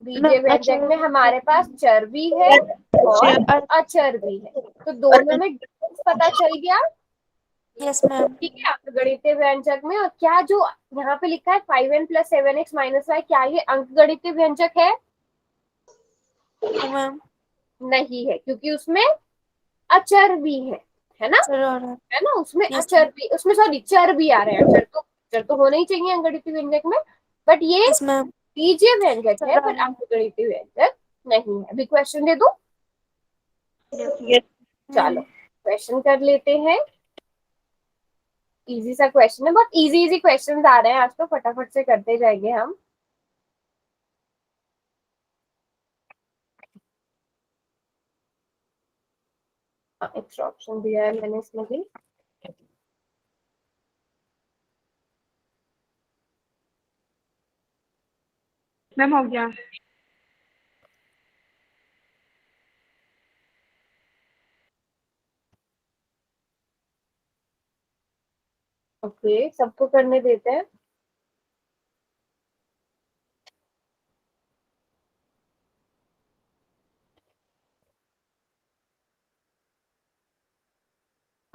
[SPEAKER 1] बीजीय व्यंजक में हमारे पास चर भी है और अचर भी है, तो दोनों में डिफरेंस पता चल गया।
[SPEAKER 3] Yes ma'am.
[SPEAKER 1] ठीक है, अंक गणितीय व्यंजक में। और क्या जो यहाँ पे लिखा है 5n plus 7x minus y, क्या ये अंक गणितीय व्यंजक है?
[SPEAKER 3] मैम।
[SPEAKER 1] नहीं है, क्योंकि उसमें अचर भी है ना? है ना, उसमें
[SPEAKER 3] यस
[SPEAKER 1] अचर भी, उसमें सॉरी चर भी आ रहे हैं। चर तो होना ही चाहिए अंगगणितीय व्यंजक में, बट ये
[SPEAKER 3] यस मैम।
[SPEAKER 1] बीजीय व्यंजक है, पर अंकगणितीय व्यंजक नहीं है। अभी क्वेश्चन दे दूं? चलो क्वेश्चन कर लेते हैं। इजी सा क्वेश्चन है, बहुत इजी इजी क्वेश्चन आ रहे हैं आज, तो फटाफट से करते जाएंगे हम। एक्स्ट्रा ऑप्शन दिया है मैंने इसमें भी।
[SPEAKER 2] मैम हो गया।
[SPEAKER 1] ओके, सबको करने देते हैं।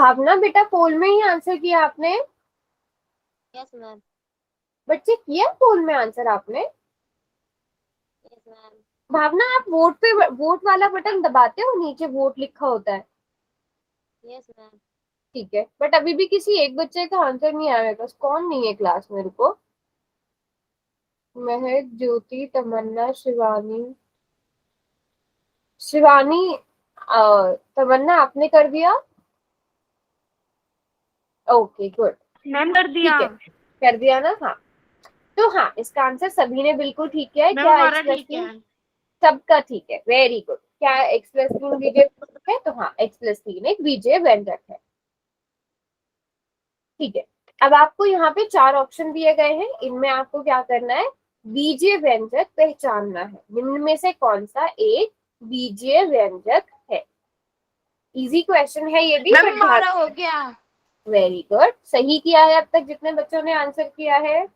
[SPEAKER 1] भावना बेटा पोल में ही आंसर किया आपने?
[SPEAKER 3] Yes ma'am.
[SPEAKER 1] बच्चे किया पोल में आंसर आपने?
[SPEAKER 3] Yes ma'am.
[SPEAKER 1] भावना आप वोट वाला बटन दबाते हो, नीचे वोट लिखा होता है?
[SPEAKER 3] Yes ma'am.
[SPEAKER 1] ठीक है, बट अभी भी किसी एक बच्चे का आंसर नहीं आया मेरे पास। कौन नहीं है क्लास में? रुको। महक, ज्योति, तमन्ना, शिवानी। शिवानी, तमन्ना आपने कर दिया? Okay good.
[SPEAKER 2] मैम कर दिया।
[SPEAKER 1] ठीक है, कर दिया ना? हाँ, तो हाँ, इसका आंसर सभी ने बिल्कुल ठीक किया है।
[SPEAKER 2] मैम
[SPEAKER 1] क्या
[SPEAKER 2] हमारा
[SPEAKER 1] एक्स प्लस
[SPEAKER 2] ठीक है।
[SPEAKER 1] तीन सबका ठीक है? Very good. क्या एक्स प्लस तीन बीजे है? तो हाँ, एक्स प्लस तीन एक बीजे व्यंजक है। ठीक है, अब आपको यहाँ पे चार ऑप्शन दिए गए हैं, इनमें आपको क्या करना है? बीजीय व्यंजक पहचानना है। इनमें से कौन सा एक बीजीय व्यंजक है? इजी क्वेश्चन है ये भी,
[SPEAKER 2] मैम
[SPEAKER 1] बट ध्यान।
[SPEAKER 2] हमारा हो गया।
[SPEAKER 1] वेरी गुड, सही किया है अब तक जितने बच्चों ने आंसर किया है।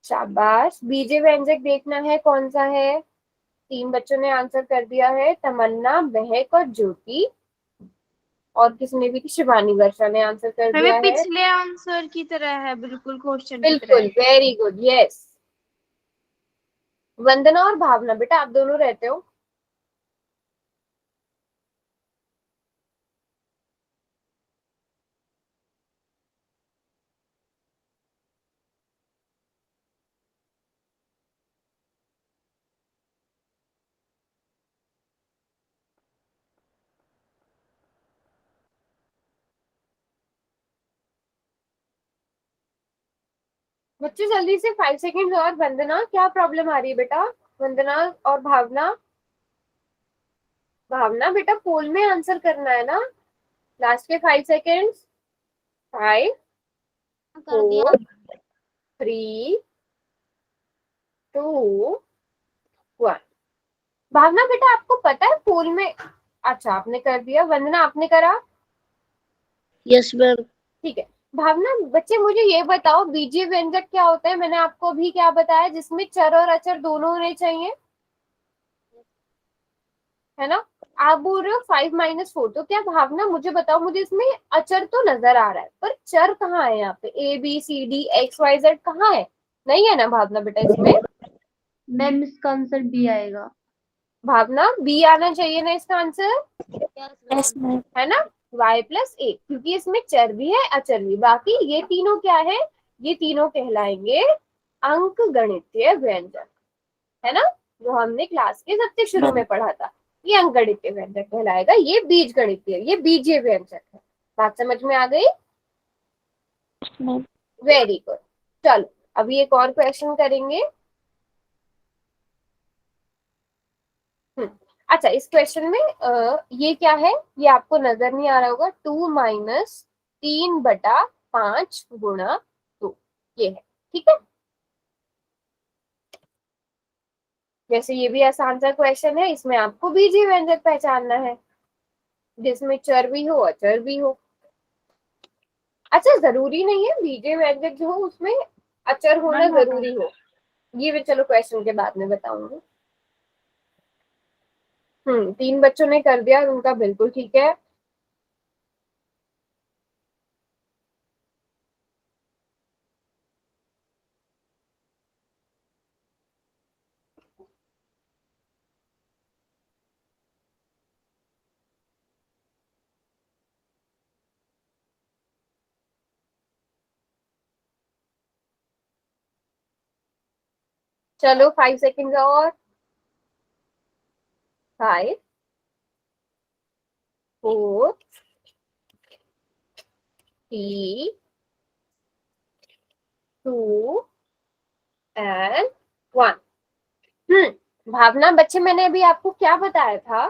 [SPEAKER 1] शाबाश। बीजीय व्यंजक देखना है कौन सा है। तीन बच्चों ने आंसर कर दिया है, तमन्ना, महक और ज्योति। और किसने भी? शिवानी, वर्षा ने आंसर कर
[SPEAKER 2] मैम ये
[SPEAKER 1] दिया है।
[SPEAKER 2] पिछले आंसर की तरह है, बिल्कुल क्वेश्चन की तरह
[SPEAKER 1] बिल्कुल,
[SPEAKER 2] है।
[SPEAKER 1] Very good, yes. वंदना और भावना बेटा आप दोनों रहते हो? बच्चों जल्दी से 5 सेकेंड और। वंदना, क्या प्रॉब्लम आ रही है बेटा? वंदना और भावना। भावना बेटा पोल में आंसर करना है ना। लास्ट के 5 सेकेंड। 5,
[SPEAKER 3] कर दिया।
[SPEAKER 1] 4, 3, 2, 1। भावना बेटा आपको पता है पोल में? अच्छा, आपने कर दिया। वंदना आपने करा?
[SPEAKER 3] Yes ma'am.
[SPEAKER 1] ठीक है। भावना बच्चे मुझे ये बताओ, बीजीय व्यंजक क्या होता है? मैंने आपको अभी क्या बताया, जिसमें चर और अचर दोनों होने चाहिए, है ना? आप बोल रहे हो 5 - 4, तो क्या भावना मुझे बताओ, मुझे इसमें अचर तो नजर आ रहा है पर चर कहाँ है? यहाँ पे ABCD XYZ कहाँ है? नहीं है ना भावना बेटा इसमें?
[SPEAKER 3] मैम इसका आंसर बी आएगा।
[SPEAKER 1] भावना बी आना चाहिए ना इसका आंसर,
[SPEAKER 3] यस मैम।
[SPEAKER 1] है ना? Y+A, क्योंकि इसमें चर भी है अचर भी। बाकी ये तीनों क्या है? ये तीनों कहलाएंगे अंक गणितीय व्यंजक, है ना? जो हमने क्लास के सबसे शुरू में पढ़ा था, ये अंक गणितीय व्यंजक कहलाएगा। ये बीज गणितीय, ये बीजीय व्यंजक है। बात समझ में आ गई?
[SPEAKER 3] मैम।
[SPEAKER 1] Very good. चलो अभी एक और क्वेश्चन करेंगे। अच्छा, इस क्वेश्चन में ये क्या है? ये आपको नजर नहीं आ रहा होगा। 2-3/5 ये है, ठीक है? जैसे ये भी आसान सा क्वेश्चन है, इसमें आपको बीजीय व्यंजक पहचानना है जिसमें चर भी हो अचर भी हो। अच्छा, जरूरी नहीं है बीजीय व्यंजक जो हो उसमें अचर होना
[SPEAKER 2] मैम होगा।
[SPEAKER 1] जरूरी हो, ये मैं चलो क्वेश्चन के बाद में बताऊंगी। तीन बच्चों ने कर दिया और उनका बिल्कुल ठीक है। चलो 5 सेकेंड और। 5, 4, 3, 2 एंड 1। भावना बच्चे मैंने अभी आपको क्या बताया था?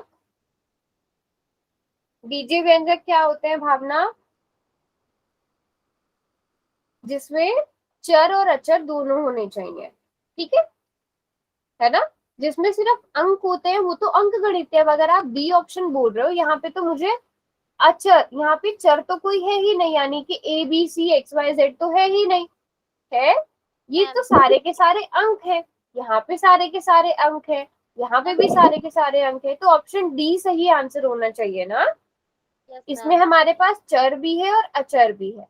[SPEAKER 1] बीजीय व्यंजक क्या होते हैं भावना? जिसमें चर और अचर दोनों होने चाहिए, ठीक है ना? जिसमें सिर्फ अंक होते हैं वो तो अंक गणित है। अब अगर आप बी ऑप्शन बोल रहे हो यहाँ पे, तो मुझे अचर, यहाँ पे चर तो कोई है ही नहीं, यानी कि A B C X Y Z तो है ही नहीं, है ये तो सारे के सारे अंक है, यहाँ पे सारे के सारे अंक है, यहाँ पे भी सारे के सारे अंक है, तो ऑप्शन डी सही आंसर होना चाहिए ना। इसमें हमारे पास चर भी है और अचर भी है,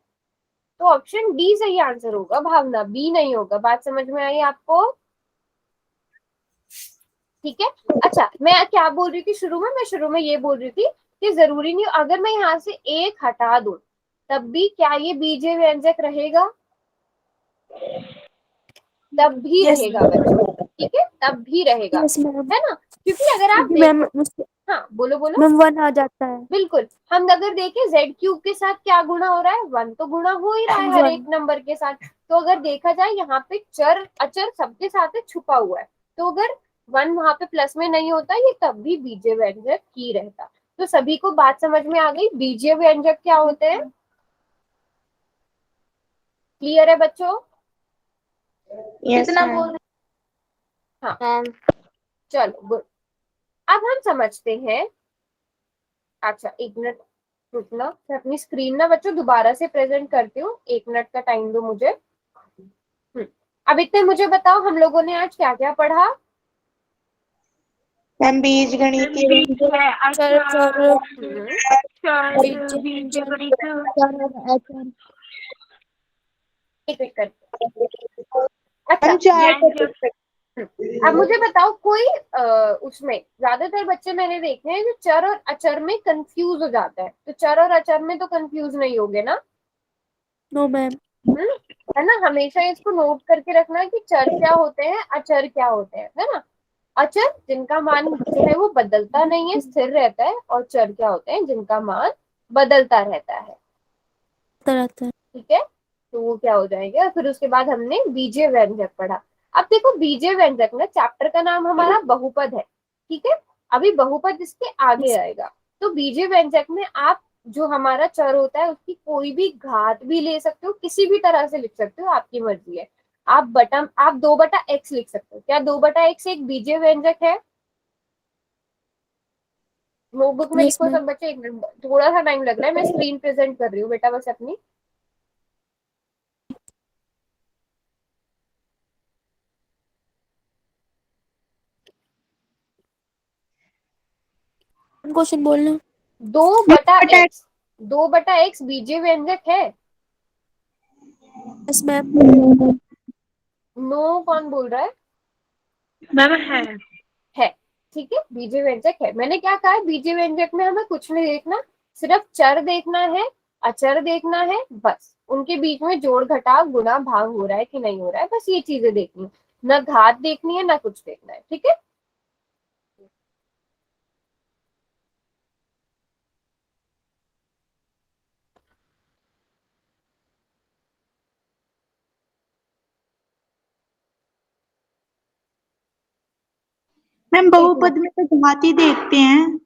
[SPEAKER 1] तो ऑप्शन डी सही आंसर होगा भावना, बी नहीं होगा। बात समझ में आई आपको? ठीक है। अच्छा, मैं क्या बोल रही थी शुरू में, मैं शुरू में ये बोल रही थी कि जरूरी नहीं अगर मैं यहाँ से एक हटा दूं तब भी क्या ये बीजे व्यंजक रहेगा? तब भी
[SPEAKER 3] Yes,
[SPEAKER 1] रहेगा बच्चों, ठीक है, तब भी रहेगा,
[SPEAKER 3] यस मैम,
[SPEAKER 1] है ना, क्योंकि अगर आप
[SPEAKER 3] क्योंकि मैम
[SPEAKER 1] देखो,
[SPEAKER 3] उससे
[SPEAKER 1] हाँ बोलो बोलो।
[SPEAKER 3] मैम 1 आ जाता है।
[SPEAKER 1] बिल्कुल, हम अगर देखें जेड क्यूब के साथ क्या गुणा हो रहा है, 1 तो गुणा हो ही रहा है हर
[SPEAKER 3] 1
[SPEAKER 1] एक नंबर के साथ। तो अगर देखा जाए यहाँ पे चर अचर सबके साथ है, छुपा हुआ है, तो अगर 1 वहां पे प्लस में नहीं होता ये तब भी बीजीय व्यंजक ही रहता। तो सभी को बात समझ में आ गई, बीजीय व्यंजक क्या होते हैं? क्लियर है बच्चों?
[SPEAKER 3] कितना बोल
[SPEAKER 1] हाँ
[SPEAKER 3] मैम?
[SPEAKER 1] चलो गुड। अब हम समझते हैं। अच्छा एक मिनट रुकना, मैं अपनी स्क्रीन ना बच्चों दोबारा से प्रेजेंट करती हूँ, 1 मिनट का टाइम दो मुझे। अब इतने मुझे बताओ हम लोगों ने आज क्या क्या पढ़ा?
[SPEAKER 3] मैम बीज गणित
[SPEAKER 2] बीज है,
[SPEAKER 3] चर
[SPEAKER 2] अचर, चर,
[SPEAKER 3] बीज
[SPEAKER 2] बीजगणित।
[SPEAKER 1] एक एक करके। अच्छा
[SPEAKER 2] व्यंजक।
[SPEAKER 1] अब मुझे बताओ कोई उसमें ज्यादातर बच्चे मैंने देखे हैं जो चर और अचर में कंफ्यूज हो जाता है, तो चर और अचर में तो कंफ्यूज नहीं होगे ना?
[SPEAKER 3] No ma'am.
[SPEAKER 1] हम्म, है ना, हमेशा इसको नोट करके रखना कि चर क्या होते हैं अचर क्या होते हैं, है ना। अचर जिनका मान जो है वो बदलता नहीं है, स्थिर रहता है, और चर क्या होते हैं जिनका मान बदलता रहता है,
[SPEAKER 3] तरह है।
[SPEAKER 1] ठीक है। तो वो क्या हो जाएगा, फिर उसके बाद हमने बीजीय व्यंजक पढ़ा। अब देखो बीजीय व्यंजक ना, चैप्टर का नाम हमारा बहुपद है, ठीक है, अभी बहुपद इसके आगे आएगा। तो बीजीय व्यंजक में आप जो हमारा चर होता है उसकी कोई भी घात भी ले सकते हो, किसी भी तरह से लिख सकते हो, आपकी मर्जी है। आप 2/x लिख सकते हो, क्या 2/x एक बीजीय व्यंजक है? नोटबुक में
[SPEAKER 3] यस
[SPEAKER 1] लिखो
[SPEAKER 3] मैम।
[SPEAKER 1] सब बच्चे, एक मिनट थोड़ा सा टाइम लग रहा है, मैं स्क्रीन प्रेजेंट कर रही हूँ बेटा बस अपनी।
[SPEAKER 3] क्वेश्चन बोलना।
[SPEAKER 1] 2/x, 2/x बीजीय व्यंजक है?
[SPEAKER 3] Yes ma'am.
[SPEAKER 1] नो कौन बोल रहा है?
[SPEAKER 2] मैम
[SPEAKER 1] है, ठीक है, बीजीय व्यंजक है। मैंने क्या कहा है, बीजीय व्यंजक में हमें कुछ नहीं देखना, सिर्फ चर देखना है, अचर देखना है, बस उनके बीच में जोड़ घटाव गुणा भाग हो रहा है कि नहीं हो रहा है, बस ये चीजें देखनी है, ना घात देखनी है ना कुछ देखना है, ठीक है।
[SPEAKER 3] मैम
[SPEAKER 1] एक मिनट,
[SPEAKER 3] बहुपद में तो घात ही देखते हैं।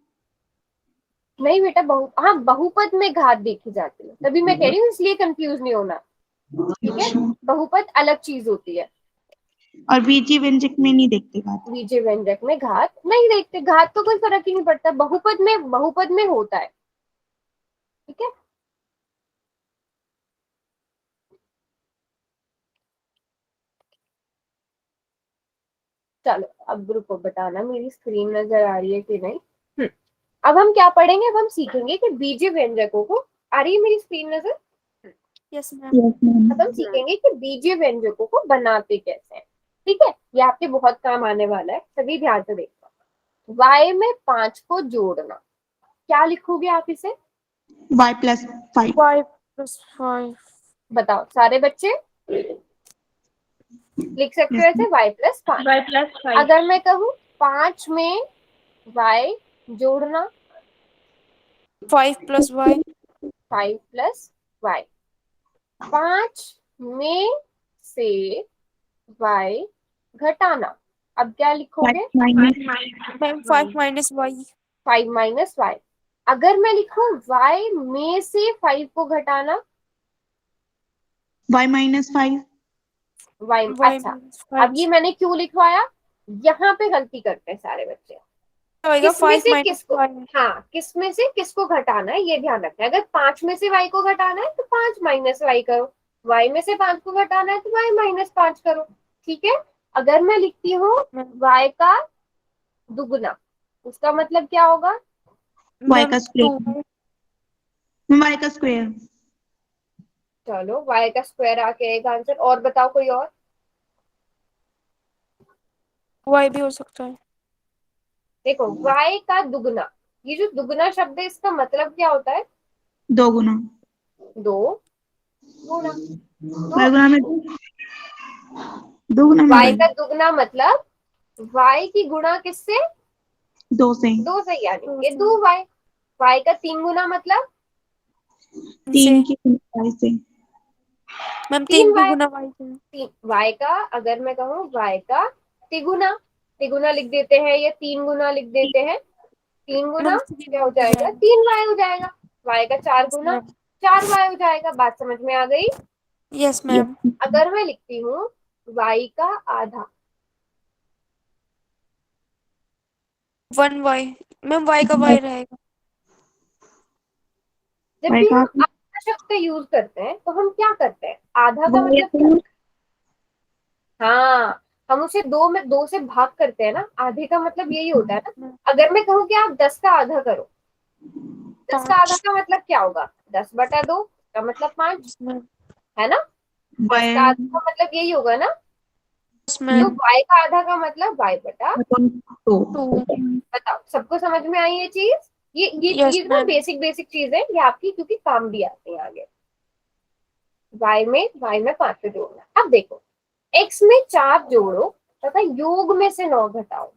[SPEAKER 1] नहीं बेटा हाँ बहुपद में घात देखी जाती है, तभी मैं कह रही हूँ, इसलिए कंफ्यूज नहीं होना, ठीक है। बहुपद अलग चीज होती है,
[SPEAKER 3] और बीजी व्यंजक में नहीं देखते घात।
[SPEAKER 1] बीजीय व्यंजक में घात नहीं देखते, घात तो कोई फर्क ही नहीं पड़ता, बहुपद में होता है, ठीक है। चलो अब रुको, बताना मेरी स्क्रीन नजर आ रही है कि नहीं। अब हम क्या पढ़ेंगे, अब हम सीखेंगे कि बीजीय व्यंजकों को, आ रही है मेरी स्क्रीन नजर?
[SPEAKER 3] Yes ma'am.
[SPEAKER 1] अब हम सीखेंगे कि बीजीय व्यंजकों को बनाते कैसे हैं, ठीक है, ये आपके बहुत काम आने वाला है, सभी ध्यान से देखो। y में 5 को जोड़ना, क्या लिखोगे आप इसे?
[SPEAKER 3] y+5। y+5।
[SPEAKER 1] बताओ सारे बच्चे लिख सकते हो ऐसे, y+5।
[SPEAKER 2] y+5।
[SPEAKER 1] अगर मैं कहूँ 5 में y जोड़ना,
[SPEAKER 3] 5+y।
[SPEAKER 1] 5+y, 5 में से y घटाना, अब क्या लिखोगे?
[SPEAKER 3] 5 - y।
[SPEAKER 1] 5 - y। अगर मैं लिखूं y में से 5 को घटाना,
[SPEAKER 3] y-5।
[SPEAKER 1] y, अच्छा अब ये मैंने क्यों लिखवाया, यहाँ पे गलती करते हैं सारे बच्चे,
[SPEAKER 3] होएगा
[SPEAKER 1] किसमें
[SPEAKER 3] 5
[SPEAKER 1] से
[SPEAKER 3] माइनस
[SPEAKER 1] किसको,
[SPEAKER 3] 5।
[SPEAKER 1] हाँ किसमें से किसको घटाना है ये ध्यान रखना है। अगर 5 में से y को घटाना है तो 5 माइनस वाई करो, y में से 5 को घटाना है तो y माइनस 5 करो। ठीक है, अगर मैं लिखती हूँ y का दुगना, उसका मतलब क्या होगा?
[SPEAKER 3] y
[SPEAKER 2] मैम
[SPEAKER 3] का
[SPEAKER 2] 2
[SPEAKER 3] स्क्वायर, y का स्क्वायर।
[SPEAKER 1] चलो y का स्क्वायर आके एक आंसर। और बताओ कोई और।
[SPEAKER 3] y भी हो सकता है।
[SPEAKER 1] देखो y का दुगना, ये जो दुगना शब्द है इसका मतलब क्या होता है?
[SPEAKER 3] 2 गुना।
[SPEAKER 1] दो गुना। तो
[SPEAKER 3] y गुना में 2, 2 गुना में
[SPEAKER 1] y
[SPEAKER 3] 1,
[SPEAKER 1] का दुगना मतलब y की गुणा किससे?
[SPEAKER 3] 2 से।
[SPEAKER 1] 2 से, यानी ये 2y। y का 3 गुना मतलब
[SPEAKER 3] 3 की 5 से।
[SPEAKER 2] मैम 3 की
[SPEAKER 1] 3y।
[SPEAKER 2] गुना y से।
[SPEAKER 1] y का अगर मैं कहूँ y का तिगुना, तिगुना लिख देते हैं या 3 गुना लिख देते हैं। 3 गुना
[SPEAKER 2] मैम 3
[SPEAKER 1] क्या हो
[SPEAKER 2] y हो
[SPEAKER 1] जाएगा?
[SPEAKER 2] जाएगा।
[SPEAKER 1] 3y हो जाएगा। y का 4
[SPEAKER 2] यस
[SPEAKER 1] गुना
[SPEAKER 2] मैम।
[SPEAKER 1] 4y हो जाएगा। बात समझ में आ गई?
[SPEAKER 2] Yes ma'am.
[SPEAKER 1] अगर मैं लिखती हूँ y का आधा,
[SPEAKER 2] 1y। मैम y का y रहेगा।
[SPEAKER 1] जब
[SPEAKER 3] y
[SPEAKER 1] भी
[SPEAKER 3] का
[SPEAKER 1] हम आधा शब्द का यूज करते हैं तो हम क्या करते हैं? आधा का मतलब क्या? हाँ, हम उसे दो से भाग करते हैं ना, आधे का मतलब यही होता है ना। अगर मैं कहूँ कि आप 10 का आधा करो, 10 का आधा
[SPEAKER 2] 5।
[SPEAKER 1] का मतलब क्या होगा? 10/2 का मतलब 5,
[SPEAKER 2] यस मैम।
[SPEAKER 1] है ना। 10 का
[SPEAKER 3] y
[SPEAKER 1] आधा का मतलब यही होगा ना।
[SPEAKER 2] यस
[SPEAKER 1] तो
[SPEAKER 2] मैम।
[SPEAKER 1] y का आधा का मतलब y/2।
[SPEAKER 3] 2।
[SPEAKER 1] बताओ सबको समझ में आई ये चीज?
[SPEAKER 2] यस
[SPEAKER 1] ये ना
[SPEAKER 2] मैम।
[SPEAKER 1] बेसिक बेसिक चीज है ये आपकी, क्योंकि काम भी आती है आगे। y में 5 से जोड़ना। अब देखो x में 4 जोड़ो तथा योग में से 9 घटाओ।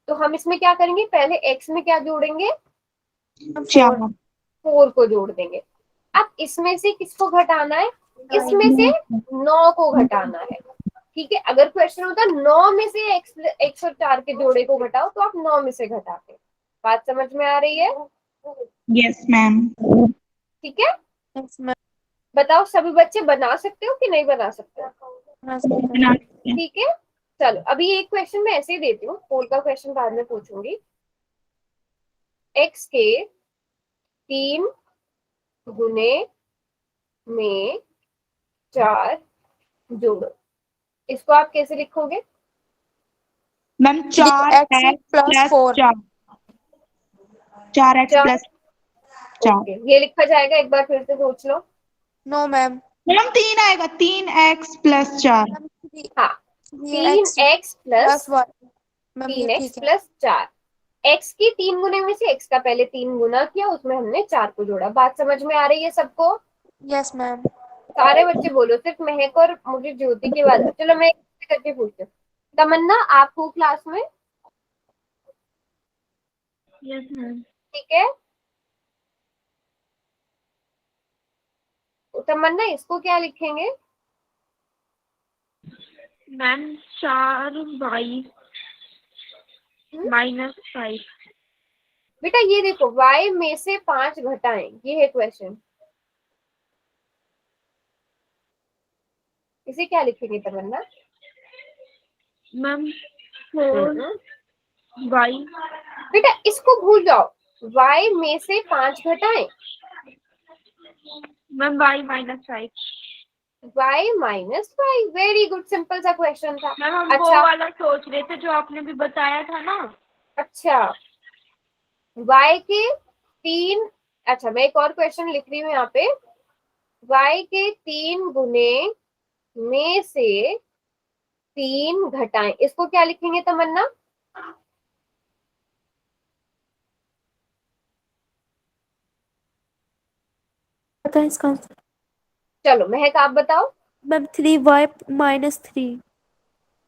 [SPEAKER 1] तो हम इसमें क्या करेंगे? पहले x में क्या जोड़ेंगे?
[SPEAKER 2] 4
[SPEAKER 3] 4
[SPEAKER 1] 4 को जोड़ देंगे। अब इसमें से किसको घटाना है? इसमें से 9 को घटाना है। ठीक है, अगर क्वेश्चन होता 9 में से x और 4 के जोड़े को घटाओ तो आप 9 में से घटाते। बात समझ में आ रही है?
[SPEAKER 3] Yes ma'am.
[SPEAKER 1] ठीक है,
[SPEAKER 2] यस मैम।
[SPEAKER 1] बताओ सभी बच्चे बना सकते हो कि नहीं बना सकते हो?
[SPEAKER 2] बना सकते हैं।
[SPEAKER 3] बना सकते हैं।
[SPEAKER 1] ठीक है, चलो अभी एक क्वेश्चन मैं ऐसे ही देती हूँ, पोल का क्वेश्चन बाद में पूछूंगी। x के 3 गुने में 4 जोड़ो। इसको आप कैसे लिखोगे?
[SPEAKER 3] Ma'am 4
[SPEAKER 2] x
[SPEAKER 3] x
[SPEAKER 2] plus
[SPEAKER 3] plus
[SPEAKER 2] 4।
[SPEAKER 3] 4, 4x
[SPEAKER 1] 4।
[SPEAKER 3] Plus 4।
[SPEAKER 1] Okay, ये लिखा जाएगा, एक बार फिर से सोच लो।
[SPEAKER 2] No ma'am.
[SPEAKER 3] मैम 3 आएगा, 3x प्लस 4।
[SPEAKER 2] मैम 3
[SPEAKER 1] हाँ,
[SPEAKER 2] 3x
[SPEAKER 1] 3x plus
[SPEAKER 2] plus 1। Ma'am ये
[SPEAKER 1] 3x
[SPEAKER 2] ठीक है।
[SPEAKER 1] प्लस 4। x की 3 गुने में से x का पहले 3 गुना किया, उसमें हमने 4 को जोड़ा। बात समझ में आ रही है सबको?
[SPEAKER 2] Yes ma'am.
[SPEAKER 1] सारे बच्चे बोलो, सिर्फ महक और मुझे ज्योति के बाद। चलो मैं एक करके पूछती हूँ। तमन्ना आप हो क्लास में?
[SPEAKER 2] Yes ma'am.
[SPEAKER 1] ठीक है, तमन्ना इसको क्या लिखेंगे?
[SPEAKER 2] Ma'am 4y minus 5।
[SPEAKER 1] बेटा ये देखो y में से 5 घटाएं, ये है क्वेश्चन। इसे क्या लिखेंगे तमन्ना?
[SPEAKER 2] Ma'am 4y।
[SPEAKER 1] बेटा इसको भूल जाओ, y में से 5 घटाएं,
[SPEAKER 2] ma'am y minus 5।
[SPEAKER 1] y-5। Very good, simple सा क्वेश्चन था।
[SPEAKER 2] मैम हम वो
[SPEAKER 1] अच्छा
[SPEAKER 2] वाला सोच रहे थे जो आपने भी बताया था ना।
[SPEAKER 1] अच्छा, y के 3, अच्छा मैं एक और क्वेश्चन लिख रही हूँ यहाँ पे। y के 3 गुने में से 3 घटाएं, इसको क्या लिखेंगे तमन्ना?
[SPEAKER 3] पता है इसका आंसर।
[SPEAKER 1] चलो महक आप बताओ।
[SPEAKER 3] Ma'am 3y minus 3।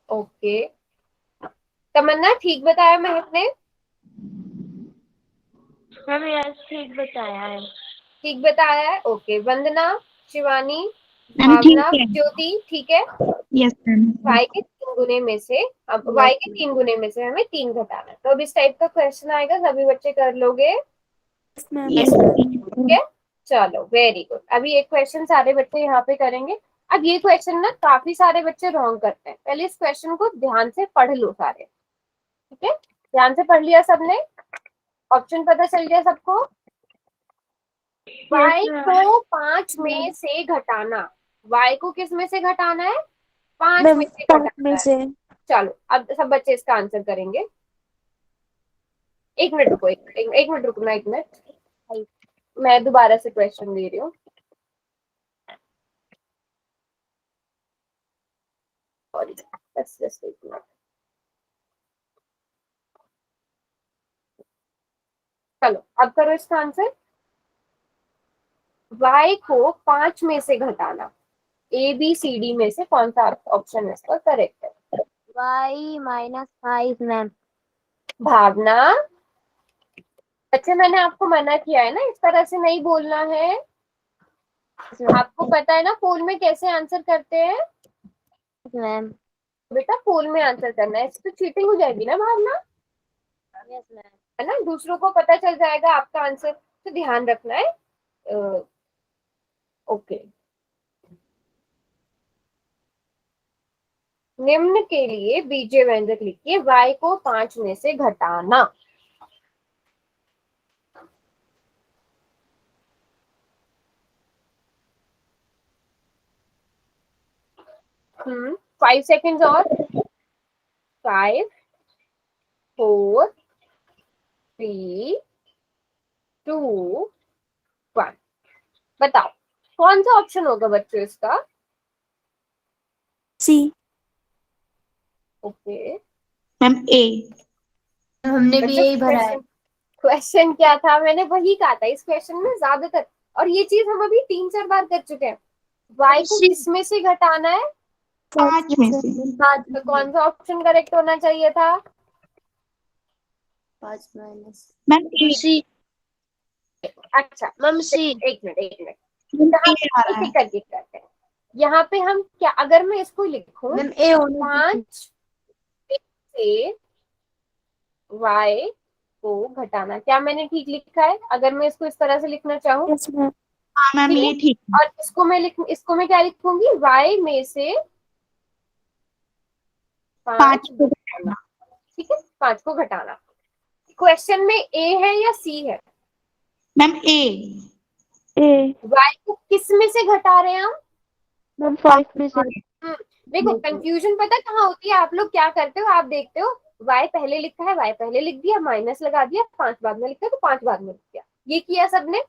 [SPEAKER 1] ओके, तमन्ना ठीक बताया महक ने?
[SPEAKER 2] मैम यस ठीक बताया है।
[SPEAKER 1] ठीक बताया है। ओके, वंदना, शिवानी,
[SPEAKER 3] मैम ठीक
[SPEAKER 1] भावना,
[SPEAKER 3] है।
[SPEAKER 1] ज्योति, ठीक है।
[SPEAKER 3] Yes ma'am.
[SPEAKER 1] y के 3 गुने में से, अब y के 3 गुने में से हमें 3 घटाना है। तो अब इस टाइप का क्वेश्चन आएगा, सभी बच्चे कर लोगे?
[SPEAKER 3] Yes ma'am.
[SPEAKER 2] Yes ma'am.
[SPEAKER 1] ठीक है, चलो वेरी गुड। अभी एक क्वेश्चन सारे बच्चे यहाँ पे करेंगे। अब ये क्वेश्चन ना काफी सारे बच्चे रॉन्ग करते हैं, पहले इस क्वेश्चन को ध्यान से पढ़ लो सारे। ठीक है, ध्यान से पढ़ लिया सबने? ऑप्शन पता चल गया सबको? y को 5 में से घटाना, y को किस में से घटाना है? 5 में से घटाना है। चलो अब सब बच्चे इसका आंसर करेंगे। एक मिनट रुको, एक मिनट रुकना, एक मिनट, मैं दोबारा से क्वेश्चन दे रही हूँ। just एक मिनट। चलो अब करो इसका आंसर। y को 5 में से घटाना, ए बी सी डी में से कौन सा ऑप्शन इसका करेक्ट है?
[SPEAKER 4] y -5 ma'am.
[SPEAKER 1] भावना, अच्छा मैंने आपको मना किया है ना, इस तरह से नहीं बोलना है। आपको पता है ना पोल में कैसे आंसर करते हैं?
[SPEAKER 4] मैम।
[SPEAKER 1] बेटा पोल में आंसर करना है, इस तो चीटिंग हो जाएगी ना भावना,
[SPEAKER 4] यस मैम।
[SPEAKER 1] है ना, दूसरों को पता चल जाएगा आपका आंसर, तो ध्यान रखना है। ओके, निम्न के लिए बीजीय व्यंजक लिखिए। y को 5 में से घटाना। हम्म, 5 सेकेंड्स और। 5 4 3 2 1। बताओ कौन सा ऑप्शन होगा बच्चों इसका?
[SPEAKER 3] सी।
[SPEAKER 1] ओके,
[SPEAKER 3] मैम ए।
[SPEAKER 4] हमने भी यही भरा है।
[SPEAKER 1] क्वेश्चन क्या था? मैंने वही कहा था, इस क्वेश्चन में ज्यादातर, और ये चीज हम अभी 3-4 बार कर चुके हैं। y को किसमें से घटाना है?
[SPEAKER 3] 5 में से।
[SPEAKER 1] तो कौन सा ऑप्शन करेक्ट होना चाहिए था?
[SPEAKER 4] 5 माइनस
[SPEAKER 3] मैम ए।
[SPEAKER 4] सी।
[SPEAKER 1] अच्छा
[SPEAKER 4] मैम सी।
[SPEAKER 1] एक मिनट एक मिनट,
[SPEAKER 3] मैम ए आ रहा है।
[SPEAKER 1] करके करते हैं। यहाँ पे हम क्या, अगर मैं इसको लिखूं
[SPEAKER 4] मैम ए होने
[SPEAKER 1] 5 से y को घटाना, क्या मैंने ठीक लिखा है? अगर मैं इसको इस तरह से लिखना चाहूँ,
[SPEAKER 3] हाँ मैम
[SPEAKER 1] ठीक है?
[SPEAKER 3] ये ठीक।
[SPEAKER 1] और इसको मैं क्या लिखूंगी? y में से 5
[SPEAKER 3] 5 को
[SPEAKER 1] घटाना, ठीक है, 5 को घटाना। क्वेश्चन में a है या c है?
[SPEAKER 3] मैम ए।
[SPEAKER 1] y को किस में से घटा रहे हैं हम?
[SPEAKER 4] मैम 5 में से।
[SPEAKER 1] देखो कंफ्यूजन पता कहाँ होती है? आप लोग क्या करते हो, आप देखते हो y पहले लिखा है, y पहले लिख दिया, माइनस लगा दिया, 5 बाद में लिखा है तो 5 बाद में लिख दिया, ये किया सबने?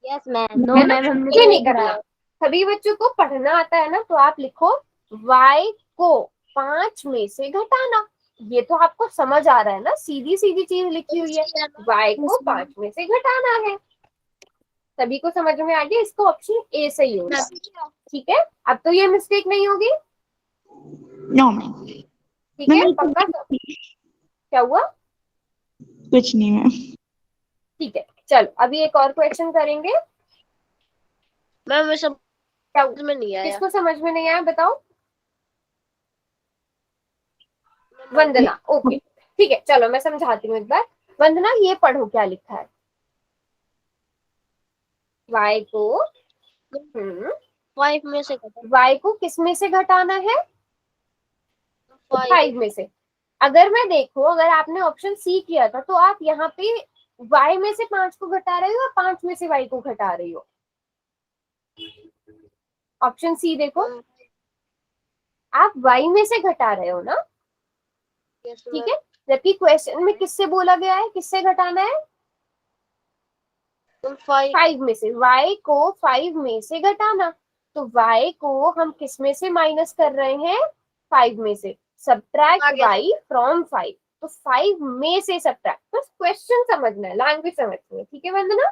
[SPEAKER 4] Yes ma'am. नो
[SPEAKER 1] है ना?
[SPEAKER 4] मैम हमने
[SPEAKER 1] ये
[SPEAKER 4] तो
[SPEAKER 1] नहीं करना। सभी बच्चों को पढ़ना आता है ना, तो आप लिखो y को 5 में से घटाना। ये तो आपको समझ आ रहा है ना, सीधी सीधी चीज लिखी हुई है, y को 5 में से घटाना है। सभी को समझ में आ गया? इसको ऑप्शन ए सही होगा, ठीक है? अब तो ये मिस्टेक नहीं होगी,
[SPEAKER 3] नो मैम।
[SPEAKER 1] ठीक है? पक्का? क्या हुआ?
[SPEAKER 3] कुछ नहीं मैम।
[SPEAKER 1] ठीक है, चलो अभी एक और क्वेश्चन करेंगे।
[SPEAKER 4] मैम मैं सब
[SPEAKER 1] क्या
[SPEAKER 4] में नहीं आया।
[SPEAKER 1] किसको समझ में नहीं आया बताओ? वंदना, ओके ठीक है, चलो मैं समझाती हूँ एक बार। वंदना ये पढ़ो क्या लिखा है। y को
[SPEAKER 4] 5 में से
[SPEAKER 1] y को किस में से घटाना है?
[SPEAKER 4] 5
[SPEAKER 1] 5 में से। अगर मैं देखो, अगर आपने ऑप्शन सी किया था तो आप यहाँ पे y में से 5 को घटा रहे हो या 5 में से y को घटा रही हो? ऑप्शन सी देखो, आप y में से घटा रहे हो ना, ठीक है? जबकि क्वेश्चन में किससे बोला गया है, किससे घटाना है? 5 में से। y को 5 में से घटाना, तो y को हम किस में से माइनस कर रहे हैं? 5 में से। सब्ट्रैक्ट y फ्रॉम 5, तो 5 में से सब्ट्रैक्ट, बस क्वेश्चन समझना है, लैंग्वेज समझनी है, ठीक है वंदना?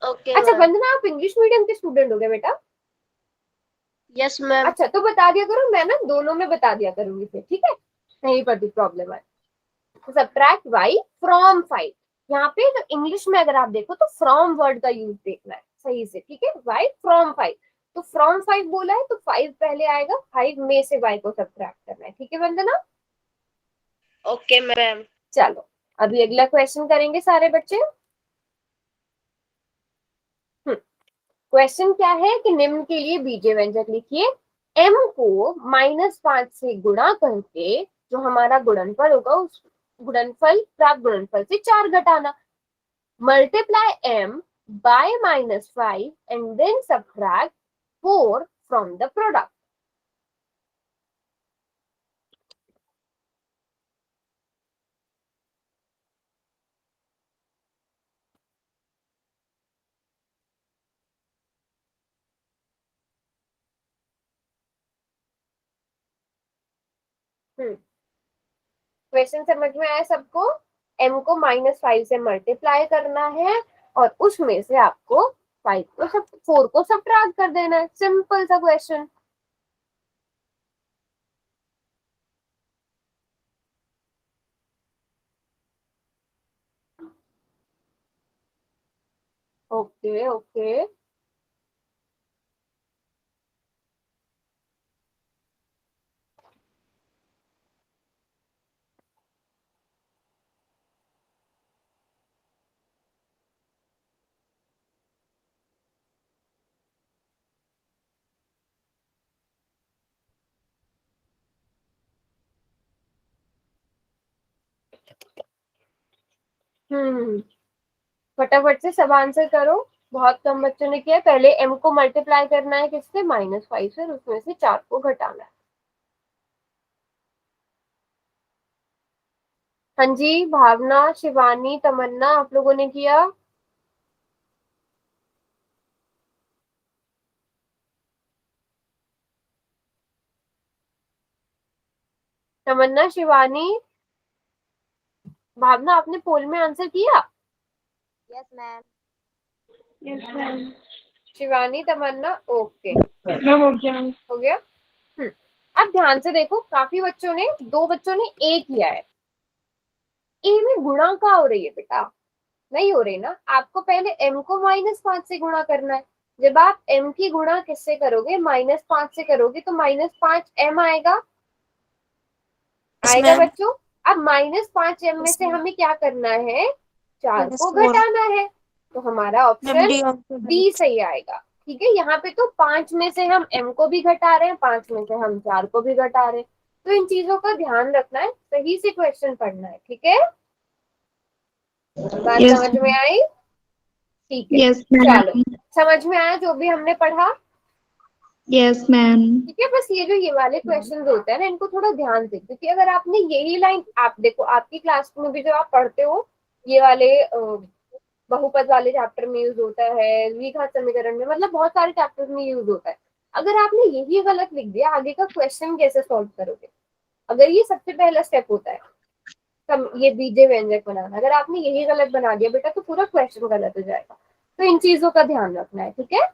[SPEAKER 4] ओके।
[SPEAKER 1] अच्छा वंदना, आप इंग्लिश मीडियम के स्टूडेंट हो गए बेटा?
[SPEAKER 4] Yes ma'am.
[SPEAKER 1] अच्छा तो बता दिया करो, मैं ना दोनों में बता दिया करूंगी फिर, ठीक है? नहीं पड़ती प्रॉब्लम है। सब्ट्रैक्ट y फ्रॉम 5, यहाँ पे तो इंग्लिश में अगर आप देखो तो फ्रॉम वर्ड का यूज देखना है सही से, ठीक है? y फ्रॉम 5, तो फ्रॉम 5 बोला है तो 5 पहले आएगा, 5 में से y को सब्ट्रैक्ट करना है, ठीक है वंदना?
[SPEAKER 4] Okay ma'am.
[SPEAKER 1] चलो अभी अगला क्वेश्चन करेंगे सारे बच्चे। क्वेश्चन क्या है कि निम्न के लिए बीजीय व्यंजक लिखिए। m को -5 से गुणा करके जो हमारा गुणनफल होगा गुणनफल प्राप्त गुणनफल से 4 घटाना, multiply m by -5 and then subtract 4 from the product. Question समझ में आया सबको? m को -5 से मल्टीप्लाई करना है और उसमें से आपको 4 को सब्ट्रैक्ट कर देना है। सिंपल सा क्वेश्चन। ओके ओके, फटाफट से सब आंसर करो। बहुत कम बच्चों ने किया। पहले m को मल्टीप्लाई करना है किससे? -5 से, उसमें से 4 को घटाना है। हाँ जी, भावना, शिवानी, तमन्ना, आप लोगों ने किया? तमन्ना, शिवानी, भावना, आपने पोल में आंसर किया?
[SPEAKER 4] Yes ma'am.
[SPEAKER 2] Yes ma'am.
[SPEAKER 1] Shivani, Tamanna, okay,
[SPEAKER 2] ma'am हो गया।
[SPEAKER 1] हो गया। अब ध्यान से देखो, काफी बच्चों ने, 2 बच्चों ने ए किया है। ए में गुणा कहाँ हो रही है बेटा? नहीं हो रही ना। आपको पहले m को -5 से गुणा करना है। जब आप m की गुणा किससे करोगे? -5 से करोगे तो -5m आएगा। आएगा बच्चों? अब -5m में से हमें क्या करना है? 4 को घटाना है। तो हमारा ऑप्शन बी सही आएगा। ठीक है, यहाँ पे तो 5 में से हम m को भी घटा रहे हैं, 5 में से हम 4 को भी घटा रहे हैं। तो इन चीजों का ध्यान रखना है, सही से क्वेश्चन पढ़ना है। ठीक है, बात समझ में आई? ठीक है, चलो, समझ में आया जो भी हमने पढ़ा?
[SPEAKER 3] Yes ma'am.
[SPEAKER 1] ठीक है, बस ये वाले क्वेश्चंस होते हैं ना, इनको थोड़ा ध्यान से, क्योंकि अगर आपने यही लाइन, आप देखो आपकी क्लास में भी जो आप पढ़ते हो, ये वाले बहुपद वाले चैप्टर में यूज होता है, द्विघात समीकरण में, मतलब बहुत सारे चैप्टर्स में यूज होता है। अगर आपने यही गलत लिख दिया, आगे का क्वेश्चन कैसे सॉल्व करोगे? अगर ये सबसे पहला स्टेप होता है ये बीजे व्यंजक बनाना, अगर आपने यही गलत बना दिया बेटा तो पूरा क्वेश्चन गलत हो जाएगा। तो इन चीजों का ध्यान रखना है। ठीक है।